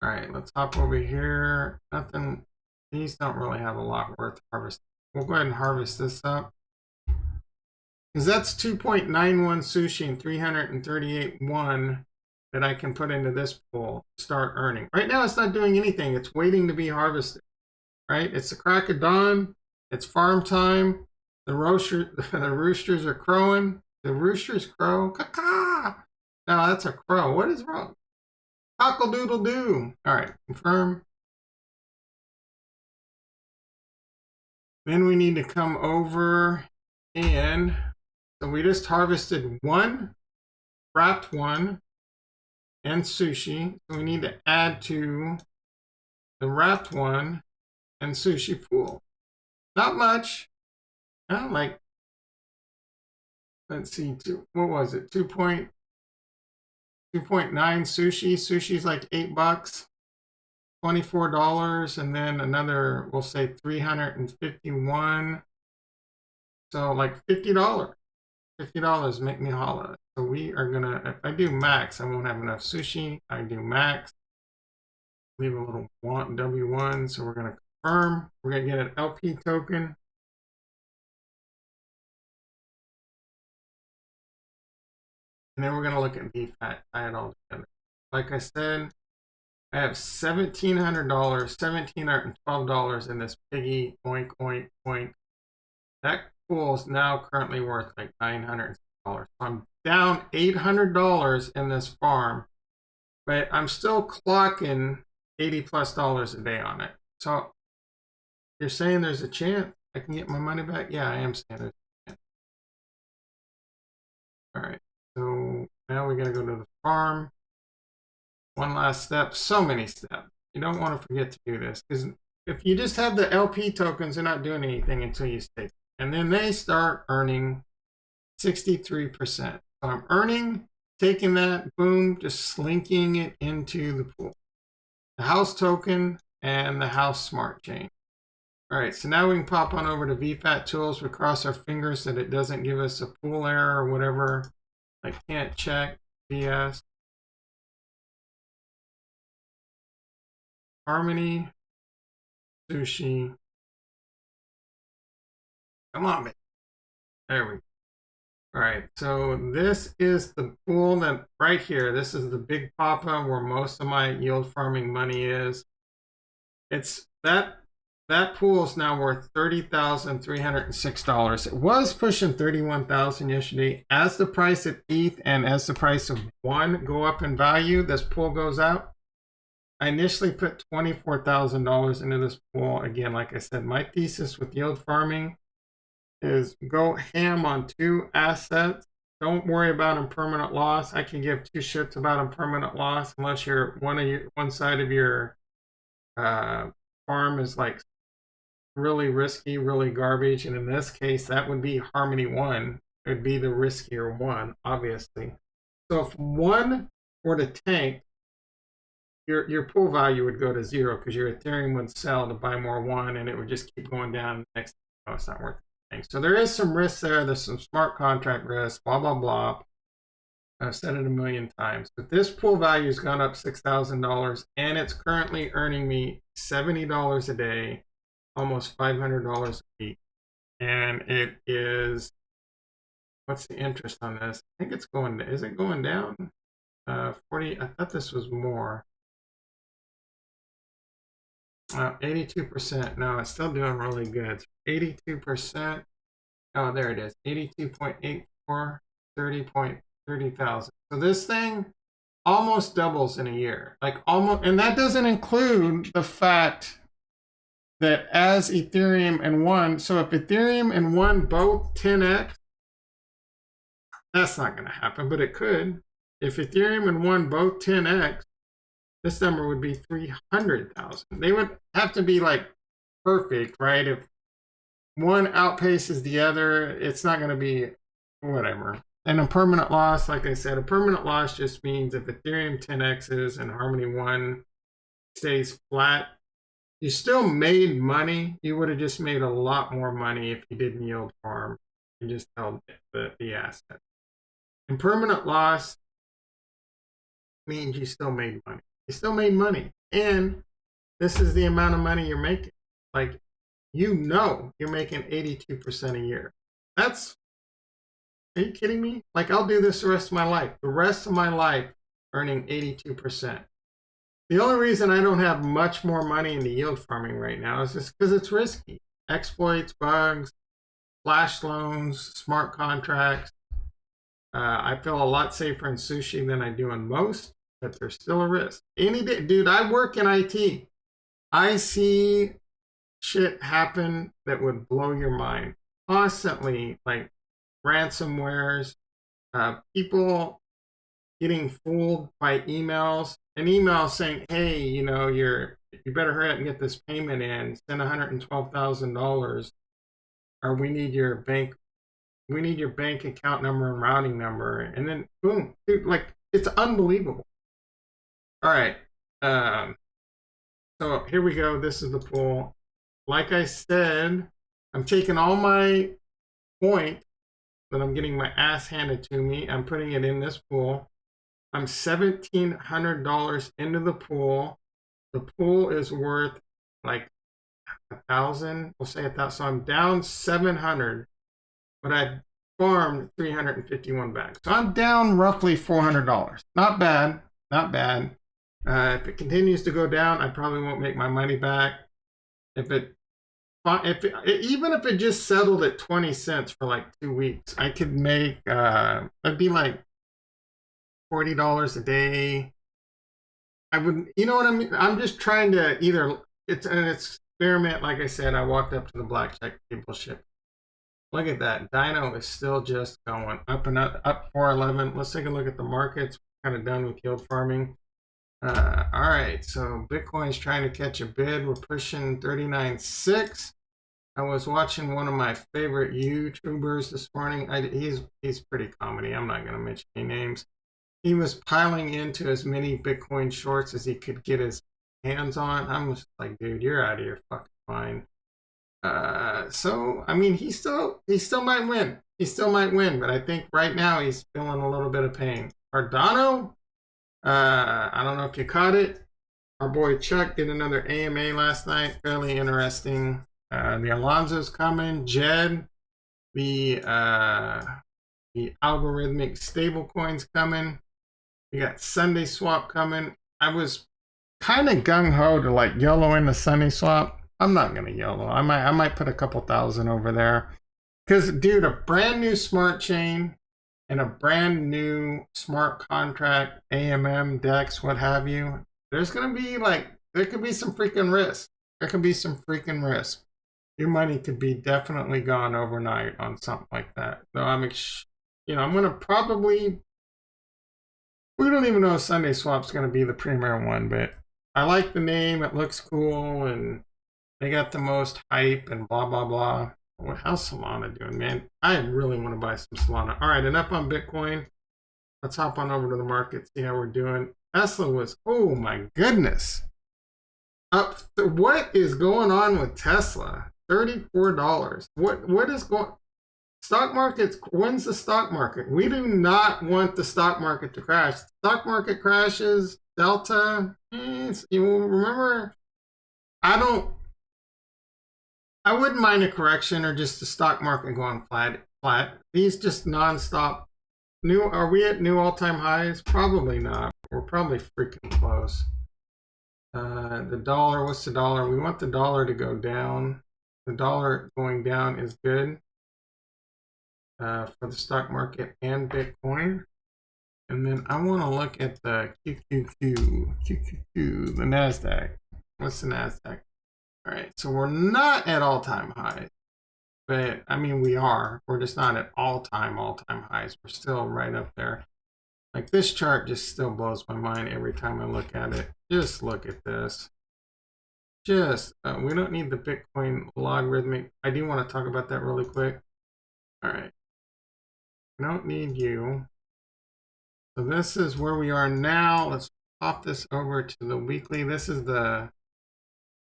All right, let's hop over here. Nothing. These don't really have a lot worth harvesting. We'll go ahead and harvest this up. Because that's 2.91 sushi and 338.1 that I can put into this pool to start earning. Right now, it's not doing anything. It's waiting to be harvested. Right? It's the crack of dawn. It's farm time. The roosters are crowing. The roosters crow. Caw-caw. No, that's a crow. What is wrong? Cockle-doodle-doo. All right, confirm. Then we need to come over and so we just harvested one, wrapped one, and sushi. So we need to add to the wrapped one and sushi pool. Not much. Like, let's see, what was it? 2.9 sushi. Sushi's like $8, $24, and then another, we'll say 351. So like $50. $50 make me holla. So we are gonna, if I do max, I won't have enough sushi. I do max. Leave a little W1. So we're gonna confirm. We're gonna get an LP token. And then we're gonna look at DFAT, tie it all together. Like I said, I have $1,700, $1,712 in this piggy oink oink oink. That pool is now currently worth like $900. So I'm down $800 in this farm, but I'm still clocking $80+ a day on it. So you're saying there's a chance I can get my money back? Yeah, I am saying there's a chance. All right, so now we gotta go to the farm. One last step. So many steps. You don't want to forget to do this, because if you just have the LP tokens, they're not doing anything until you stake. And then they start earning 63%. So I'm earning, taking that, boom, just slinking it into the pool. The house token and the house smart chain. All right, so now we can pop on over to VFAT tools. We cross our fingers that it doesn't give us a pool error or whatever. I can't check BS. Harmony, sushi. Come on, man. There we go. All right, so this is the pool that right here. This is the big papa where most of my yield farming money is. It's that pool is now worth $30,306. It was pushing $31,000 yesterday. As the price of ETH and as the price of one go up in value, this pool goes out. I initially put $24,000 into this pool. Again, like I said, my thesis with yield farming is go ham on two assets. Don't worry about impermanent loss. I can give two shits about impermanent loss unless you're one side of your farm is like really risky, really garbage. And in this case, that would be Harmony 1. It would be the riskier one, obviously. So if one were to tank, your pool value would go to zero because your Ethereum would sell to buy more one and it would just keep going down. Next, oh, it's not worth it. So there is some risk there. There's some smart contract risk, blah, blah, blah. I've said it a million times. But this pool value has gone up $6,000 and it's currently earning me $70 a day, almost $500 a week. And it is, what's the interest on this? I think it's going, is it going down? 40, I thought this was more. 82%. No, it's still doing really good. 82%. Oh, there it is. 82.84, 30,000. So this thing almost doubles in a year. Like almost, and that doesn't include the fact that as Ethereum and one, so if Ethereum and one both 10x, that's not going to happen, but it could. If Ethereum and one both 10x, this number would be 300,000. They would have to be like perfect, right? If one outpaces the other, it's not going to be whatever. And a permanent loss, like I said, a permanent loss just means if Ethereum 10x's and Harmony 1 stays flat, you still made money. You would have just made a lot more money if you didn't yield farm and just held the asset. And permanent loss means you still made money. You still made money. And this is the amount of money you're making. Like, you know you're making 82% a year. That's, are you kidding me? Like, I'll do this the rest of my life. The rest of my life earning 82%. The only reason I don't have much more money into yield farming right now is just because it's risky. Exploits, bugs, flash loans, smart contracts. I feel a lot safer in sushi than I do in most, but there's still a risk. Any day, dude, I work in IT. I see shit happen that would blow your mind constantly, like ransomwares, people getting fooled by emails, an email saying, hey, you know, you better hurry up and get this payment in, send $112,000, or we need your bank account number and routing number, and then boom, dude, like, it's unbelievable. All right, so here we go. This is the pool. Like I said, I'm taking all my point that I'm getting my ass handed to me. I'm putting it in this pool. I'm $1,700 into the pool. The pool is worth like 1,000. We'll say 1,000. So I'm down 700, but I farmed 351 back. So I'm down roughly $400. Not bad. Not bad. If it continues to go down, I probably won't make my money back. Even if it just settled at 20 cents for like 2 weeks, I could make, it'd be like $40 a day. I would, you know what I mean? I'm just trying to it's an experiment. Like I said, I walked up to the blackjack table ship. Look at that. Dino is still just going up and up 411. Let's take a look at the markets. Kind of done with yield farming. All right, so Bitcoin's trying to catch a bid. We're pushing 39.6. I was watching one of my favorite YouTubers this morning. He's pretty comedy. I'm not going to mention any names. He was piling into as many Bitcoin shorts as he could get his hands on. I'm just like, dude, you're out of your fucking mind. So I mean, he still might win. He still might win, but I think right now he's feeling a little bit of pain. Cardano, I don't know if you caught it. Our boy Chuck did another AMA last night. Fairly interesting. The Alonzo's coming. Jed, the algorithmic stablecoins coming. We got SundaySwap coming. I was kind of gung ho to like YOLO in the SundaySwap. I'm not gonna YOLO. I might put a couple thousand over there. Because dude, a brand new smart chain and a brand new smart contract, AMM, DEX, what have you, there's gonna be like, there could be some freaking risk. There could be some freaking risk. Your money could be definitely gone overnight on something like that. So I'm gonna probably, we don't even know if SundaySwap's gonna be the premier one, but I like the name. It looks cool, and they got the most hype and blah blah blah. How's Solana doing, man? I really want to buy some Solana. All right, enough on Bitcoin. Let's hop on over to the market, see how we're doing. Tesla was, oh my goodness, up. What is going on with Tesla? $34. What is going? Stock markets. When's the stock market? We do not want the stock market to crash. Stock market crashes. Delta. You remember? I wouldn't mind a correction or just the stock market going flat. These just nonstop. Are we at new all-time highs? Probably not. We're probably freaking close. The dollar, what's the dollar? We want the dollar to go down. The dollar going down is good for the stock market and Bitcoin. And then I want to look at the QQQ, the NASDAQ. What's the NASDAQ? All right, so we're not at all-time highs, but I mean, we are. We're just not at all-time highs. We're still right up there. Like, this chart just still blows my mind every time I look at it. Just look at this. Just, we don't need the Bitcoin logarithmic. I do want to talk about that really quick. All right. I don't need you. So this is where we are now. Let's pop this over to the weekly. This is the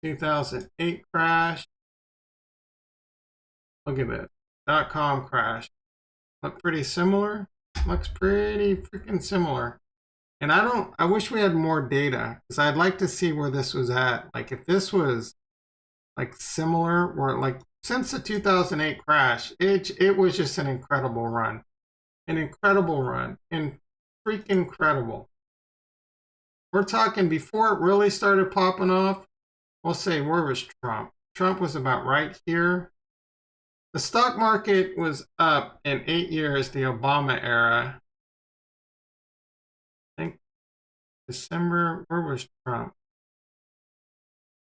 2008 crash. Look at this. .com crash. Look pretty similar. Looks pretty freaking similar. And I wish we had more data, because I'd like to see where this was at. Like, if this was like similar, or like since the 2008 crash, it was just an incredible run. An incredible run. And freaking incredible. We're talking before it really started popping off. We'll say, where was Trump? Trump was about right here. The stock market was up in 8 years, the Obama era. I think December, where was Trump?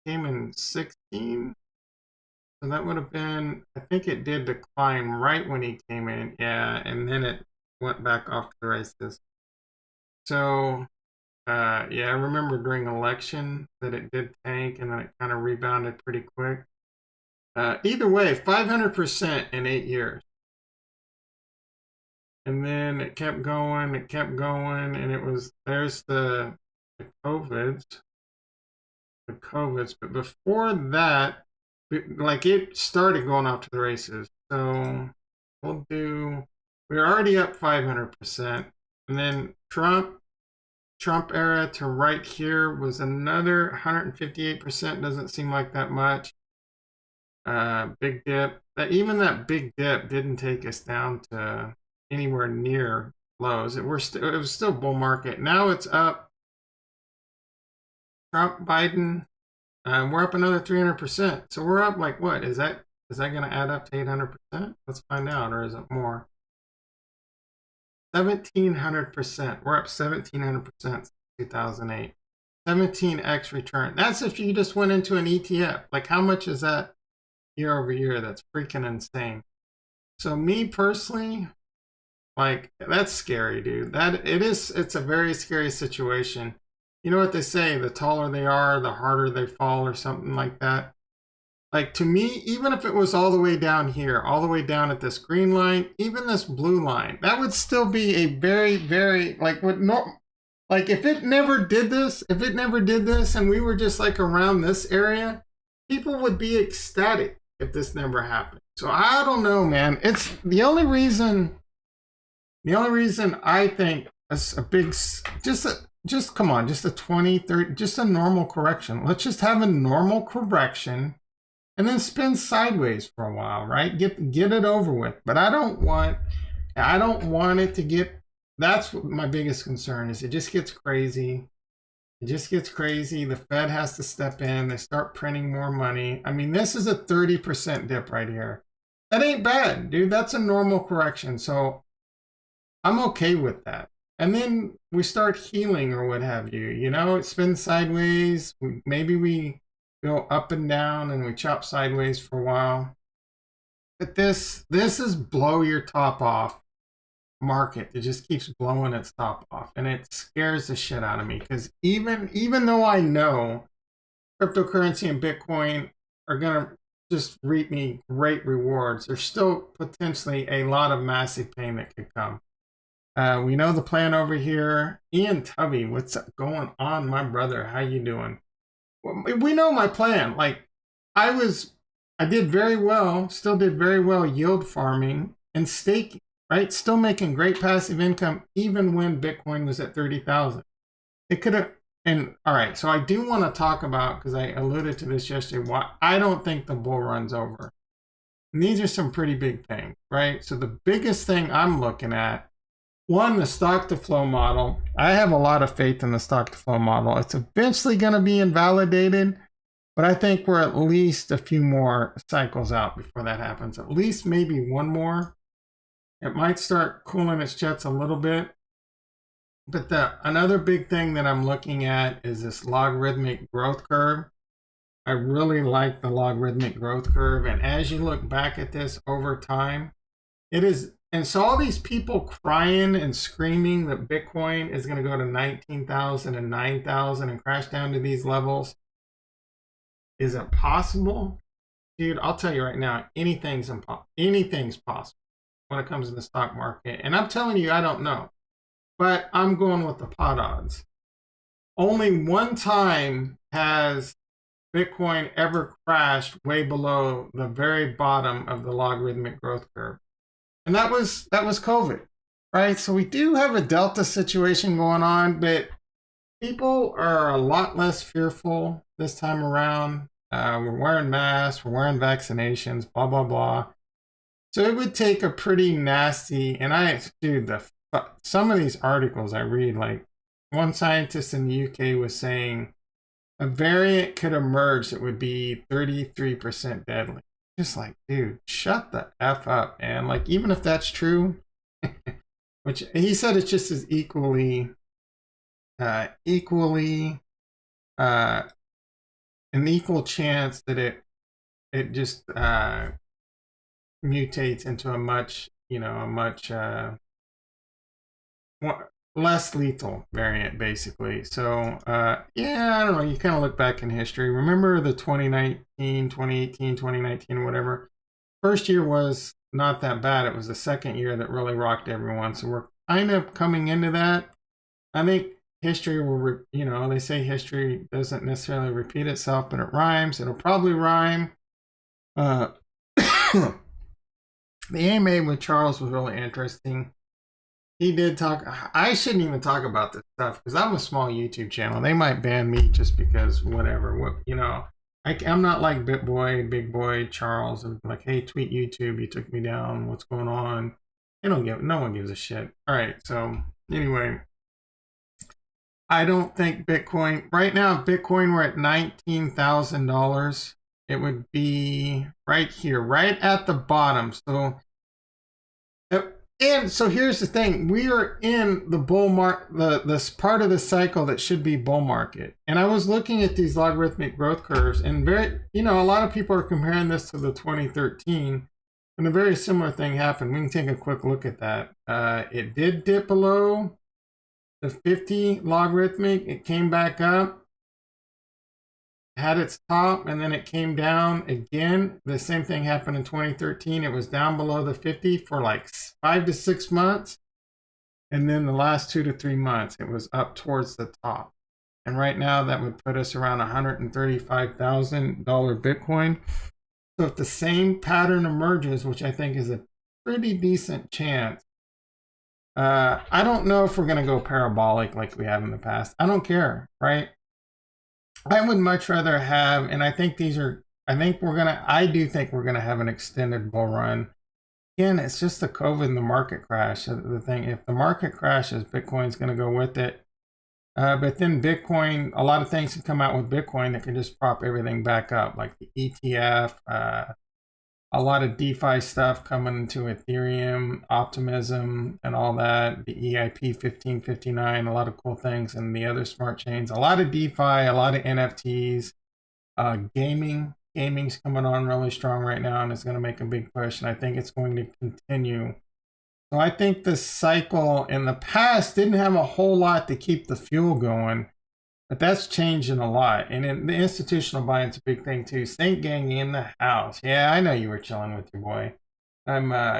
Came in 16. So that would have been, I think it did decline right when he came in. Yeah, and then it went back off to the races. So, yeah, I remember during election that it did tank, and then it kind of rebounded pretty quick. Either way, 500% in 8 years. And then it kept going, and it was, there's the COVIDs. But before that, like, it started going off to the races. So we're already up 500%. And then Trump era to right here was another 158%. Doesn't seem like that much. Big dip. Even that big dip didn't take us down to anywhere near lows. It was still bull market. Now it's up. Trump, Biden, we're up another 300%. So we're up, like, what is that going to add up to 800%? Let's find out, or is it more? 1,700%. We're up 1,700% since 2008. 17x return. That's if you just went into an ETF. Like, how much is that year over year? That's freaking insane. So me personally, like, that's scary, dude. It's a very scary situation. You know what they say, the taller they are, the harder they fall, or something like that. Like, to me, even if it was all the way down here, all the way down at this green line, even this blue line, that would still be a very, very, like, like if it never did this, and we were just like around this area, people would be ecstatic if this never happened. So I don't know, man. It's the only reason I think it's a big, just come on, just a 20, 30, just a normal correction. Let's just have a normal correction and then spin sideways for a while, right? Get it over with. But I don't want it to get, that's what my biggest concern is. It just gets crazy. It just gets crazy. The Fed has to step in. They start printing more money. I mean, this is a 30% dip right here. That ain't bad, dude. That's a normal correction. So I'm okay with that. And then we start healing or what have you. You know, it spins sideways. Maybe we go up and down and we chop sideways for a while. But this is blow your top off market. It just keeps blowing its top off. And it scares the shit out of me. Because even though I know cryptocurrency and Bitcoin are going to just reap me great rewards, there's still potentially a lot of massive pain that could come. We know the plan over here. Ian Tubby, what's going on, my brother? How you doing? We know my plan. Like, I did very well, still did very well yield farming and staking, right? Still making great passive income even when Bitcoin was at 30,000. It could have, and all right, so I do want to talk about, because I alluded to this yesterday, why I don't think the bull run's over. And these are some pretty big things, right? So the biggest thing I'm looking at, one, the stock to flow model. I have a lot of faith in the stock to flow model. It's eventually going to be invalidated, but I think we're at least a few more cycles out before that happens. At least maybe one more. It might start cooling its jets a little bit. But another big thing that I'm looking at is this logarithmic growth curve. I really like the logarithmic growth curve. And as you look back at this over time, it is. And so all these people crying and screaming that Bitcoin is going to go to 19,000 and 9,000 and crash down to these levels. Is it possible? Dude, I'll tell you right now, anything's possible when it comes to the stock market. And I'm telling you, I don't know. But I'm going with the pot odds. Only one time has Bitcoin ever crashed way below the very bottom of the logarithmic growth curve. And that was COVID, right? So we do have a Delta situation going on, but people are a lot less fearful this time around. We're wearing masks, we're wearing vaccinations, blah, blah, blah. So it would take a pretty nasty, and some of these articles I read, like one scientist in the UK was saying a variant could emerge that would be 33% deadly. Just like, dude, shut the F up, man. Like, even if that's true, which he said it's just as equally an equal chance that it just mutates into a much less lethal variant, basically. So, yeah, I don't know. You kind of look back in history. Remember the 2018, 2019, whatever. First year was not that bad. It was the second year that really rocked everyone. So we're kind of coming into that. I think history will, they say history doesn't necessarily repeat itself, but it rhymes. It'll probably rhyme. The AMA with Charles was really interesting. He did talk. I shouldn't even talk about this stuff because I'm a small YouTube channel. They might ban me just because whatever. I'm not like Big Boy Charles. I'm like, hey, tweet YouTube. You took me down. What's going on? No one gives a shit. All right. So anyway, I don't think Bitcoin right now. Bitcoin, we're at $19,000. It would be right here, right at the bottom. And so here's the thing. We are in the bull market, this part of the cycle that should be bull market. And I was looking at these logarithmic growth curves, and a lot of people are comparing this to the 2013, and a very similar thing happened. We can take a quick look at that. It did dip below the 50 logarithmic, it came back up, had its top, and then it came down again. The same thing happened in 2013. It was down below the 50 for like 5 to 6 months. And then the last 2 to 3 months, it was up towards the top. And right now that would put us around $135,000 Bitcoin. So if the same pattern emerges, which I think is a pretty decent chance, I don't know if we're going to go parabolic like we have in the past. I don't care, right? I would much rather have, and I think these are, I do think we're going to have an extended bull run. Again, it's just the COVID and the market crash. The thing, if the market crashes, Bitcoin's going to go with it. But then Bitcoin, a lot of things can come out with Bitcoin that can just prop everything back up, like the ETF, a lot of DeFi stuff coming into Ethereum, Optimism, and all that, the EIP 1559, a lot of cool things, and the other smart chains, a lot of DeFi, a lot of NFTs, gaming's coming on really strong right now, and it's going to make a big push, and I think it's going to continue. So I think this cycle in the past didn't have a whole lot to keep the fuel going, but that's changing a lot. And in the institutional buying's a big thing too. Saint Gang in the house. Yeah, I know you were chilling with your boy.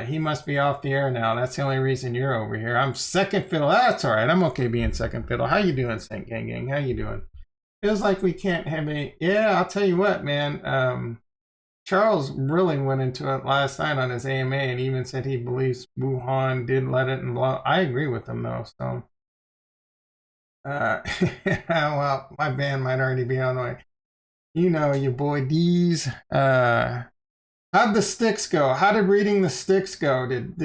He must be off the air now. That's the only reason you're over here. I'm second fiddle. That's all right. I'm okay being second fiddle. How you doing, Saint Gang? How you doing? Feels like we can't have a... Yeah, I'll tell you what, man. Charles really went into it last night on his AMA and even said he believes Wuhan did let it and blow. I agree with him though, so well, my band might already be on the way. You know, your boy D's. How'd the sticks go? How did reading the sticks go? Did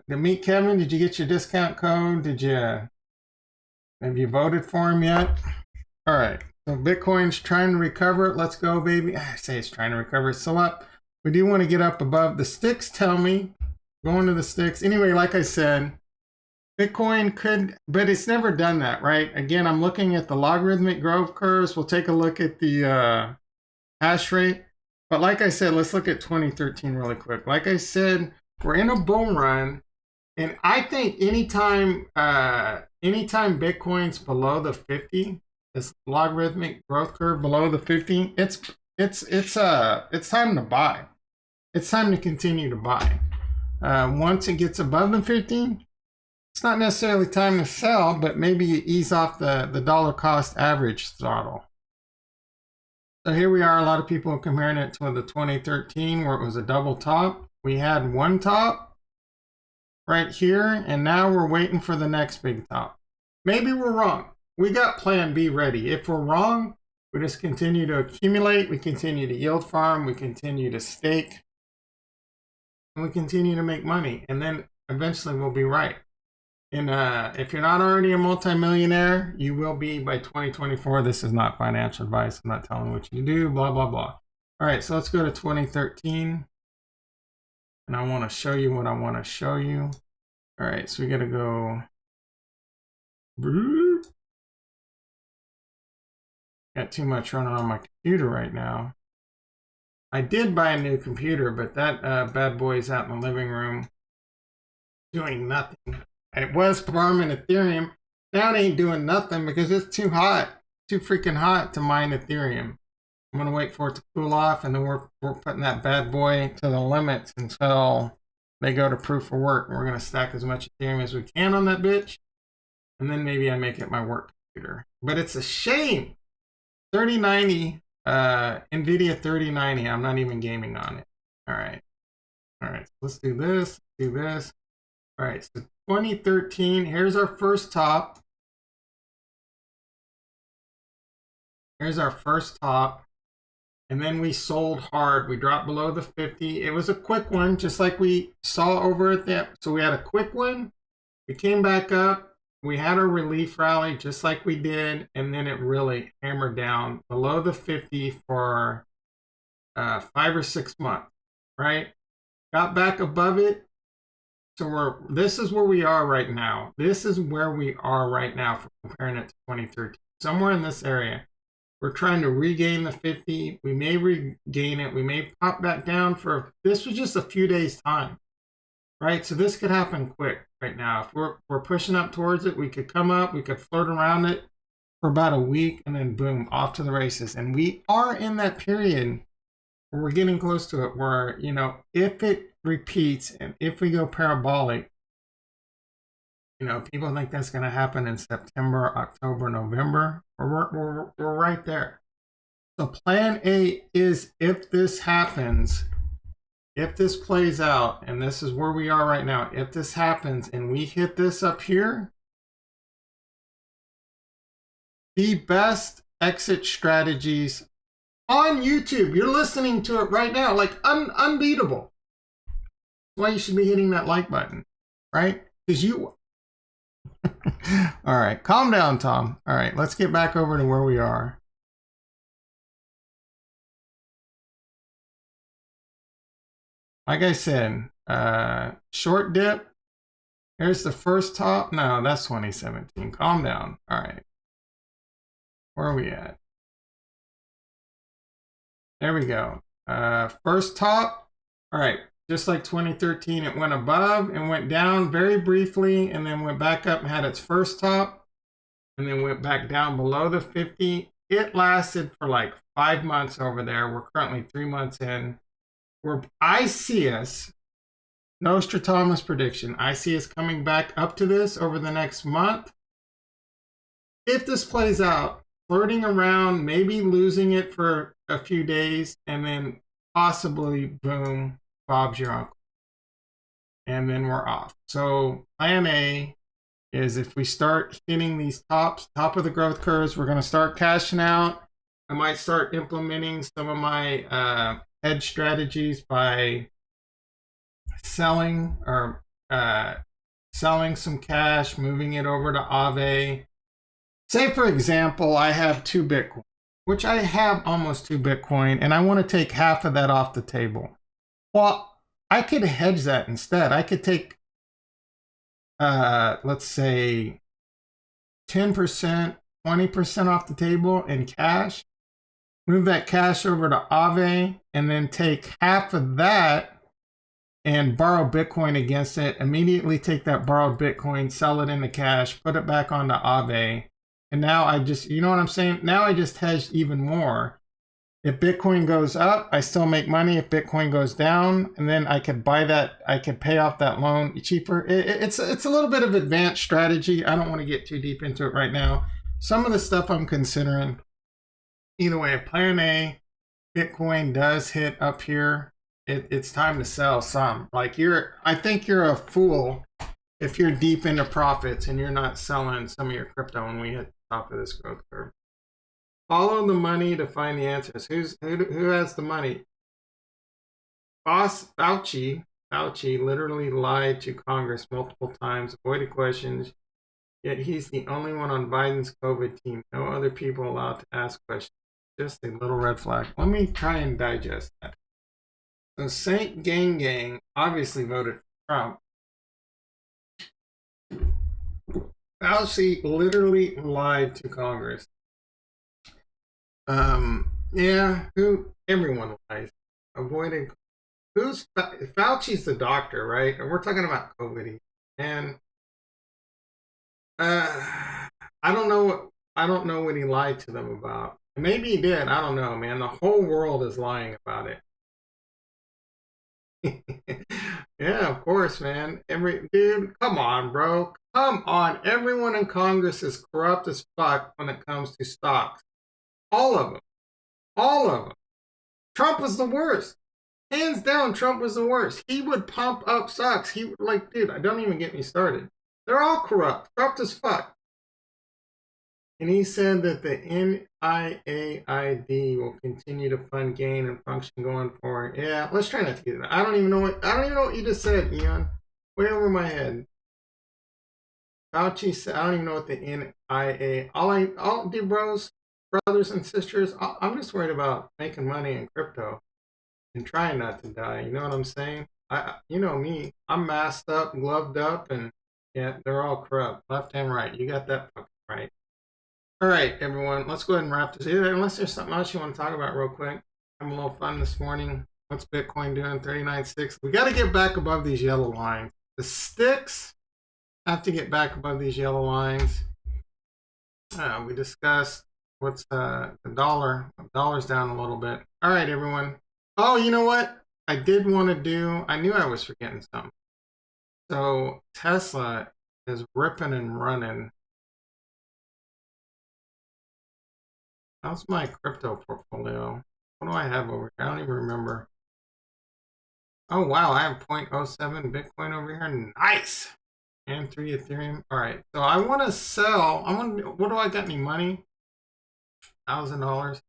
Meet Kevin? Did you get your discount code? Have you voted for him yet? All right. So Bitcoin's trying to recover. Let's go, baby. I say it's trying to recover. It's still up. We do want to get up above. The sticks tell me. Going to the sticks. Anyway, like I said, Bitcoin could, but it's never done that, right? Again, I'm looking at the logarithmic growth curves. We'll take a look at the hash rate. But like I said, let's look at 2013 really quick. Like I said, we're in a bull run. And I think anytime Bitcoin's below the 50, this logarithmic growth curve below the 50, it's time to buy. It's time to continue to buy. Once it gets above the 50, it's not necessarily time to sell, but maybe you ease off the dollar cost average throttle. So here we are, a lot of people are comparing it to the 2013 where it was a double top. We had one top right here, and now we're waiting for the next big top. Maybe we're wrong. We got plan B ready. If we're wrong, we just continue to accumulate, we continue to yield farm, we continue to stake, and we continue to make money. And then eventually we'll be right. And if you're not already a multimillionaire, you will be by 2024. This is not financial advice. I'm not telling what you do, blah, blah, blah. All right, so let's go to 2013. And I want to show you what I want to show you. All right, so we got to go... Got too much running on my computer right now. I did buy a new computer, but that bad boy is out in the living room doing nothing. It was farming Ethereum. Now it ain't doing nothing because it's too hot. Too freaking hot to mine Ethereum. I'm going to wait for it to cool off, and then we're putting that bad boy to the limits until they go to proof of work. And we're going to stack as much Ethereum as we can on that bitch. And then maybe I make it my work computer. But it's a shame. 3090, NVIDIA 3090. I'm not even gaming on it. All right. So let's do this. All right. So 2013. Here's our first top. And then we sold hard. We dropped below the 50. It was a quick one, just like we saw over at that. So we had a quick one. We came back up. We had a relief rally just like we did, and then it really hammered down below the 50 for 5 or 6 months, right? Got back above it. So this is where we are right now. This is where we are right now for comparing it to 2013. Somewhere in this area. We're trying to regain the 50. We may regain it. We may pop back down for, this was just a few days time. right? So this could happen quick right now. If we're pushing up towards it, we could come up, we could flirt around it for about a week, and then boom, off to the races. And we are in that period where we're getting close to it, where, you know, if it repeats and if we go parabolic, you know, people think that's going to happen in September, October, November. We're right there. So plan A is, if this happens, if this plays out, and this is where we are right now, if this happens and we hit this up here, the best exit strategies on YouTube, you're listening to it right now, like unbeatable. That's why you should be hitting that like button, right? Because you... All right, calm down, Tom. All right, let's get back over to where we are. Like I said, short dip. Here's the first top. No, that's 2017. Calm down. All right. Where are we at? There we go. First top. All right. Just like 2013, it went above and went down very briefly, and then went back up and had its first top, and then went back down below the 50. It lasted for like 5 months over there. We're currently 3 months in. I see us, Nostradamus prediction, I see us coming back up to this over the next month. If this plays out, flirting around, maybe losing it for a few days, and then possibly, boom, Bob's your uncle. And then we're off. So plan A is, if we start hitting these top of the growth curves, we're going to start cashing out. I might start implementing some of my hedge strategies by selling or selling some cash, moving it over to Aave. Say, for example, I have 2 Bitcoin, which I have almost 2 Bitcoin, and I want to take half of that off the table. Well, I could hedge that instead. I could take, let's say, 10%, 20% off the table in cash, move that cash over to Aave, and then take half of that and borrow Bitcoin against it. Immediately take that borrowed Bitcoin, sell it into cash, put it back onto Aave. And now I just, you know what I'm saying? Now I just hedged even more. If Bitcoin goes up, I still make money. If Bitcoin goes down, and then I could buy that, I could pay off that loan cheaper. It's a little bit of advanced strategy. I don't want to get too deep into it right now. Some of the stuff I'm considering. Either way, plan A, Bitcoin does hit up here. It's time to sell some. Like, I think you're a fool if you're deep into profits and you're not selling some of your crypto when we hit the top of this growth curve. Follow the money to find the answers. Who has the money? Boss Fauci literally lied to Congress multiple times, avoided questions, yet he's the only one on Biden's COVID team. No other people allowed to ask questions. Just a little red flag. Let me try and digest that. So Saint Gang obviously voted for Trump. Fauci literally lied to Congress. Yeah, everyone lies. Avoiding, Fauci's the doctor, right? And we're talking about COVID. And I don't know what he lied to them about. Maybe he did. I don't know, man. The whole world is lying about it. Yeah, of course, man. Dude, come on, bro. Come on. Everyone in Congress is corrupt as fuck when it comes to stocks. All of them. All of them. Trump was the worst. Hands down, Trump was the worst. He would pump up stocks. He, like, dude, don't even get me started. They're all corrupt. Corrupt as fuck. And he said that the NIAID will continue to fund gain and function going forward. Yeah, let's try not to get that. I don't even know what you just said, Eon. Way over my head. Fauci said, I don't even know what the NIA. All do, brothers and sisters. I'm just worried about making money in crypto and trying not to die. You know what I'm saying? You know me. I'm masked up, gloved up, and yeah, they're all corrupt, left and right. You got that fucking right. All right, everyone, let's go ahead and wrap this. Unless there's something else you want to talk about real quick. Having a little fun this morning. What's Bitcoin doing? 39.6. We got to get back above these yellow lines. The sticks have to get back above these yellow lines. We discussed what's the dollar. The dollar's down a little bit. All right, everyone. Oh, you know what? I did want to do, I knew I was forgetting something. So Tesla is ripping and running. How's my crypto portfolio? What do I have over here? I don't even remember. Oh, wow. I have 0.07 Bitcoin over here. Nice. And 3 Ethereum. All right. So I want to sell. What do I got? Any money? $1,000.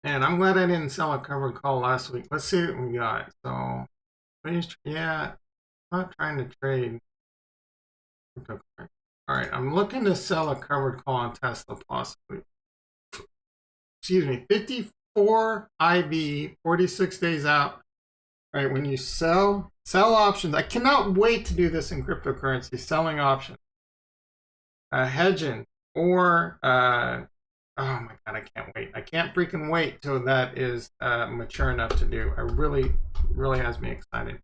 And I'm glad I didn't sell a covered call last week. Let's see what we got. So, yeah, I'm not trying to trade. All right. I'm looking to sell a covered call on Tesla possibly. Excuse me. 54 IV, 46 days out. All right, when you sell options, I cannot wait to do this in cryptocurrency, selling options, hedging, or oh my god, I can't wait. I can't freaking wait till that is mature enough to do. I really has me excited.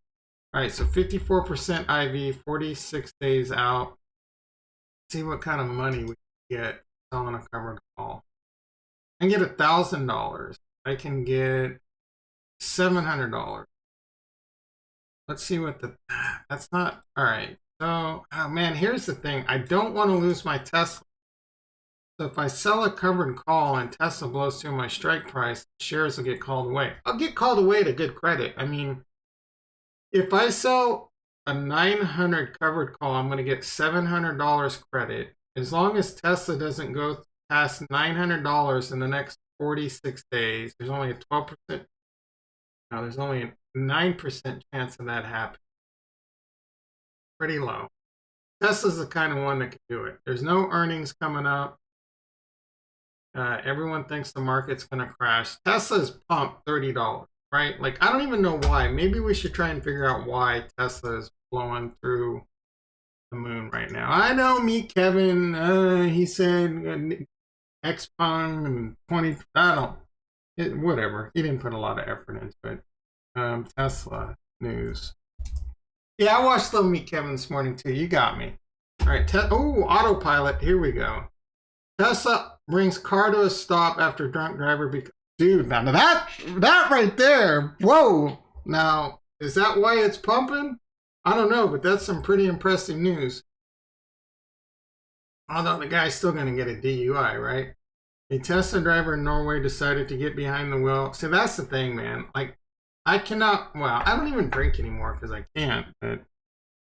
All right, so 54% IV, 46 days out. See what kind of money we can get selling a covered call. I can get $1,000. I can get $700. Let's see what that's not, all right. So, oh man, here's the thing. I don't want to lose my Tesla. So if I sell a covered call and Tesla blows through my strike price, shares will get called away. I'll get called away to good credit. I mean, if I sell a 900 covered call, I'm going to get $700 credit. As long as Tesla doesn't go past $900 in the next 46 days, there's only a 12%. No, there's only a 9% chance of that happening. Pretty low. Tesla's the kind of one that can do it. There's no earnings coming up. Everyone thinks the market's going to crash. Tesla's pumped $30, right? Like, I don't even know why. Maybe we should try and figure out why Tesla is blowing through the moon right now. I know, meet Kevin. He said X-Pong and 20. I don't. Whatever. He didn't put a lot of effort into it. Tesla news. Yeah, I watched Little Meet Kevin this morning too. You got me. All right. Autopilot. Here we go. Tesla brings car to a stop after drunk driver. Dude, now that right there. Whoa. Now, is that why it's pumping? I don't know, but that's some pretty impressive news. Although the guy's still going to get a DUI, right? A Tesla driver in Norway decided to get behind the wheel. See, that's the thing, man. Like, I cannot, well, I don't even drink anymore because I can't, but,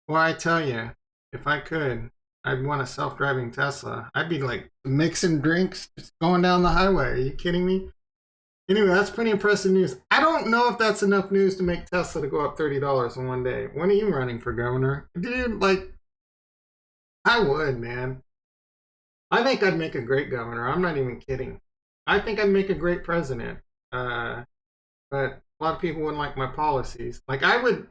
well, I tell you, if I could, I'd want a self-driving Tesla. I'd be like mixing drinks, just going down the highway. Are you kidding me? Anyway, that's pretty impressive news. I don't know if that's enough news to make Tesla to go up $30 in one day. When are you running for governor? Dude, like, I would, man. I think I'd make a great governor. I'm not even kidding. I think I'd make a great president. But a lot of people wouldn't like my policies. Like, I would.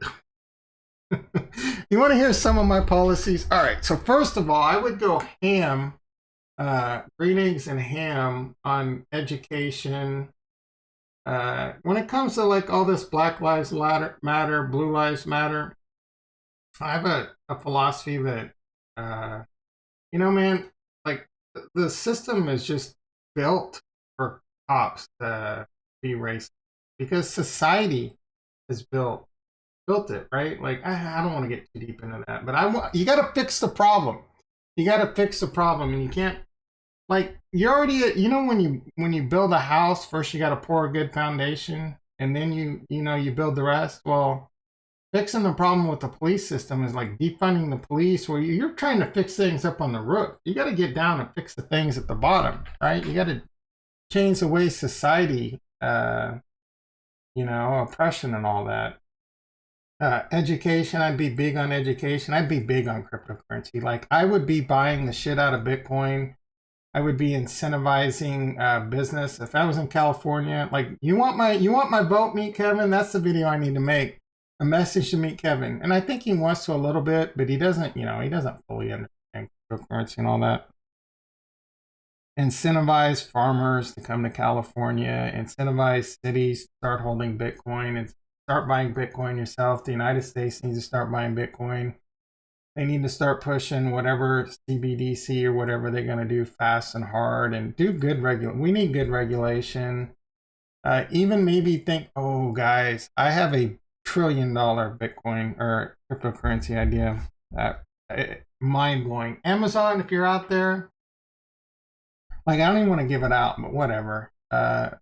You want to hear some of my policies? All right. So first of all, I would go ham, green eggs and ham on education. When it comes to like all this Black Lives Matter, Blue Lives Matter, I have a philosophy that, you know, man, like the system is just built for cops to be racist because society has built it, right? Like, I don't want to get too deep into that, but you got to fix the problem. You got to fix the problem, and you can't, like, you're already, you know, when you build a house, first you got to pour a good foundation, and then you build the rest. Well, fixing the problem with the police system is like defunding the police, where you're trying to fix things up on the roof. You got to get down and fix the things at the bottom, right? You got to change the way society, oppression and all that. Education, I'd be big on education. I'd be big on cryptocurrency. Like, I would be buying the shit out of Bitcoin. I would be incentivizing business. If I was in California, like, you want my vote, Meet Kevin? That's the video I need to make. A message to Meet Kevin. And I think he wants to a little bit, but he doesn't fully understand cryptocurrency and all that. Incentivize farmers to come to California. Incentivize cities to start holding Bitcoin and start buying Bitcoin yourself. The United States needs to start buying Bitcoin. They need to start pushing whatever CBDC or whatever they're going to do fast and hard and do good we need good regulation. Even maybe think, oh guys, I have a $1 trillion Bitcoin or cryptocurrency idea. Mind blowing. Amazon, if you're out there, like I don't even want to give it out, but whatever.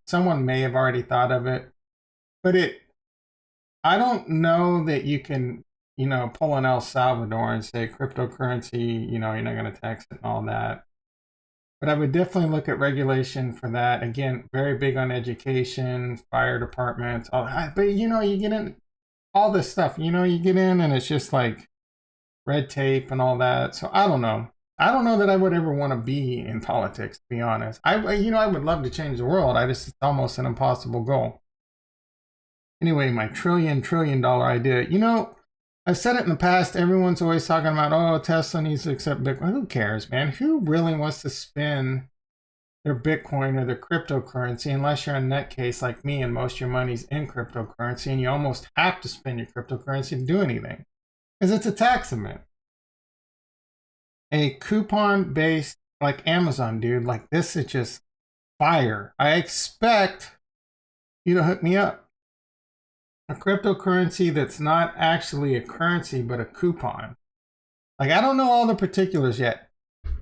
Someone may have already thought of it, but I don't know that you can, pull an El Salvador and say cryptocurrency, you're not going to tax it and all that. But I would definitely look at regulation for that. Again, very big on education, fire departments, all that. But you get in all this stuff, you get in and it's just like red tape and all that. So I don't know. I don't know that I would ever want to be in politics, to be honest. I would love to change the world. It's almost an impossible goal. Anyway, my $1 trillion idea. I've said it in the past. Everyone's always talking about, oh, Tesla needs to accept Bitcoin. Who cares, man? Who really wants to spend their Bitcoin or their cryptocurrency unless you're a nutcase like me and most of your money's in cryptocurrency and you almost have to spend your cryptocurrency to do anything? Because it's a tax event. A coupon-based, like Amazon, dude, like this is just fire. I expect you to hook me up. A cryptocurrency that's not actually a currency, but a coupon. Like, I don't know all the particulars yet.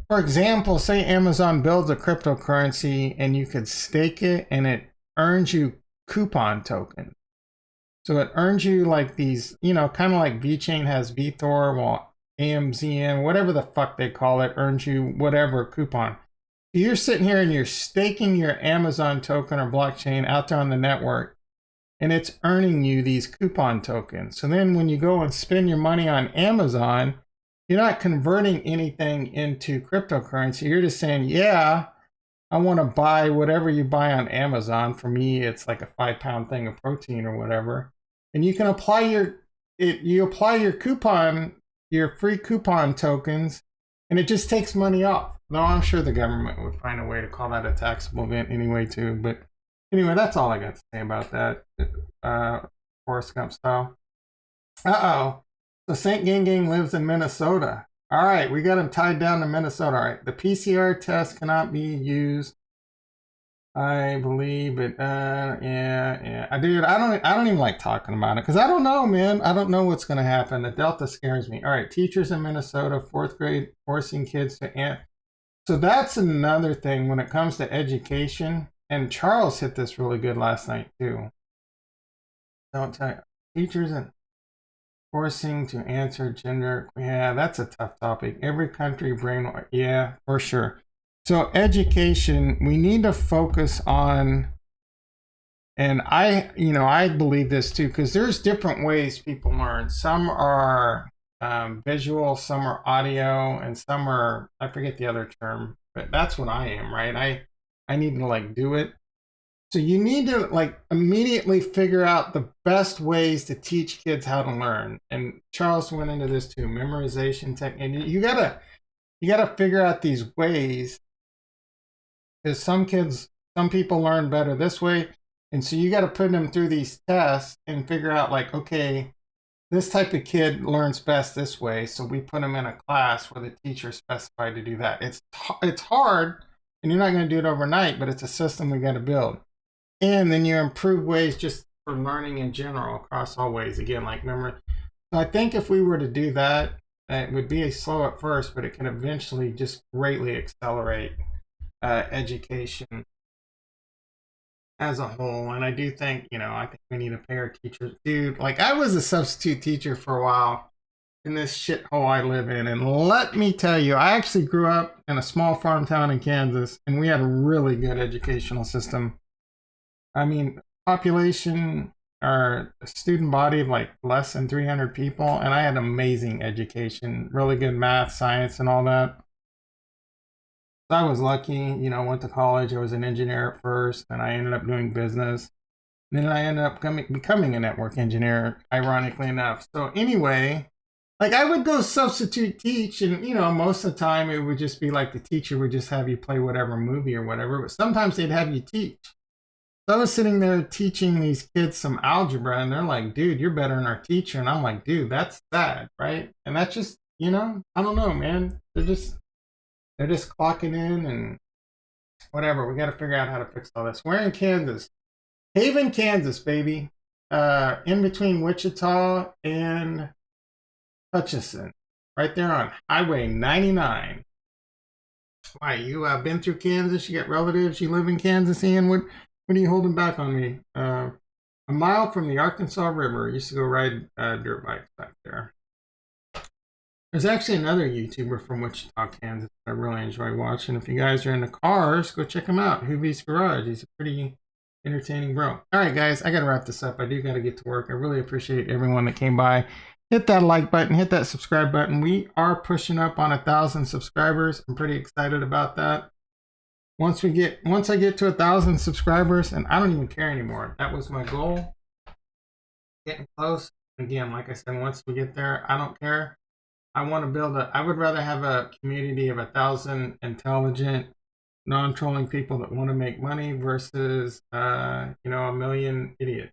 For example, say Amazon builds a cryptocurrency and you could stake it and it earns you coupon tokens. So it earns you like these, kind of like VeChain has VThor, well, AMZN, whatever the fuck they call it, earns you whatever coupon. You're sitting here and you're staking your Amazon token or blockchain out there on the network, and it's earning you these coupon tokens. So then when you go and spend your money on Amazon, you're not converting anything into cryptocurrency. You're just saying, yeah, I want to buy whatever you buy on Amazon. For me, it's like a 5-pound thing of protein or whatever. And you can apply your coupon, your free coupon tokens, and it just takes money off. Though I'm sure the government would find a way to call that a taxable event anyway too. But anyway, that's all I got to say about that. Forrest Gump style. Uh-oh. So Saint Gang Gang lives in Minnesota. All right, we got him tied down to Minnesota. All right, the PCR test cannot be used, I believe, but yeah. Dude, I don't even like talking about it because I don't know, man. I don't know what's going to happen. The Delta scares me. All right, teachers in Minnesota, 4th grade, forcing kids to So that's another thing when it comes to education. And Charles hit this really good last night too. Don't tell you. Teachers and forcing to answer gender. Yeah, that's a tough topic. Every country brain. Yeah, for sure. So education, we need to focus on, and I believe this too, because there's different ways people learn. Some are visual, some are audio, and some are, I forget the other term, but that's what I am, right? I need to like do it. So you need to like immediately figure out the best ways to teach kids how to learn. And Charles went into this too, memorization technique. You gotta figure out these ways, because some people learn better this way. And so you got to put them through these tests and figure out like, okay, this type of kid learns best this way. So we put them in a class where the teacher specified to do that. It's hard and you're not going to do it overnight, but it's a system we got to build. And then you improve ways just for learning in general across all ways. Again, like memory. So I think if we were to do that, it would be slow at first, but it can eventually just greatly accelerate education as a whole. And I do think, I think we need to pay our teachers. Dude, like I was a substitute teacher for a while in this shithole I live in. And let me tell you, I actually grew up in a small farm town in Kansas, and we had a really good educational system. I mean, population or student body of like less than 300 people, and I had amazing education, really good math, science, and all that. So I was lucky, went to college. I was an engineer at first, and I ended up doing business. And then I ended up becoming a network engineer, ironically enough. So anyway, like I would go substitute teach, and most of the time it would just be like the teacher would just have you play whatever movie or whatever, but sometimes they'd have you teach. So I was sitting there teaching these kids some algebra, and they're like, dude, you're better than our teacher. And I'm like, dude, that's sad, right? And that's just, you know, I don't know, man. They're just clocking in and whatever. We got to figure out how to fix all this. We're in Kansas, Haven, Kansas, baby. In between Wichita and Hutchinson, right there on Highway 99. Why, you been through Kansas? You got relatives? You live in Kansas, Ian? What are you holding back on me? A mile from the Arkansas River. I used to go ride dirt bikes back there. There's actually another YouTuber from Wichita, Kansas I really enjoy watching. If you guys are into cars, go check him out. Hoovie's Garage. He's a pretty entertaining bro. All right, guys, I got to wrap this up. I do got to get to work. I really appreciate everyone that came by. Hit that like button, hit that subscribe button. We are pushing up on 1,000 subscribers. I'm pretty excited about that. Once I get to 1,000 subscribers, and I don't even care anymore. That was my goal. Getting close. Again, like I said, once we get there, I don't care. I want to build I would rather have a community of 1,000 intelligent, non-trolling people that want to make money versus, a million idiots.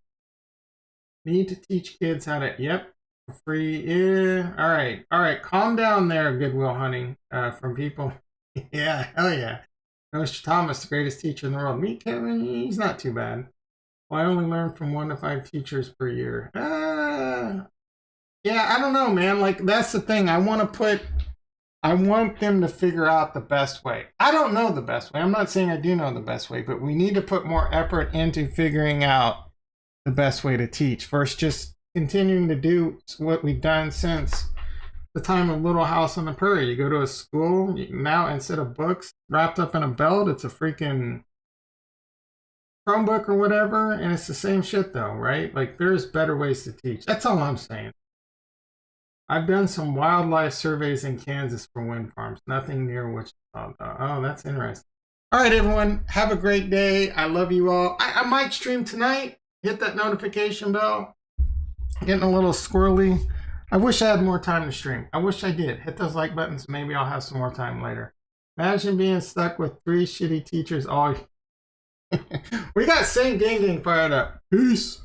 Need to teach kids how to, yep, for free. Yeah. All right. Calm down there, Goodwill Hunting, from people. Yeah, hell yeah. Mr. Thomas, the greatest teacher in the world. Me, Kevin, he's not too bad. Well, I only learn from 1 to 5 teachers per year. Yeah, I don't know, man. Like, that's the thing. I want them to figure out the best way. I don't know the best way. I'm not saying I do know the best way, but we need to put more effort into figuring out the best way to teach. First, just continuing to do what we've done since the time of Little House on the Prairie. You go to a school, now instead of books wrapped up in a belt, it's a freaking Chromebook or whatever, and it's the same shit though, right? Like, there's better ways to teach. That's all I'm saying. I've done some wildlife surveys in Kansas for wind farms. Nothing near Wichita. Oh, that's interesting. All right, everyone. Have a great day. I love you all. I might stream tonight. Hit that notification bell. Getting a little squirrely. I wish I had more time to stream. I wish I did. Hit those like buttons. Maybe I'll have some more time later. Imagine being stuck with 3 shitty teachers all. We got Same Gang Gang fired up. Peace.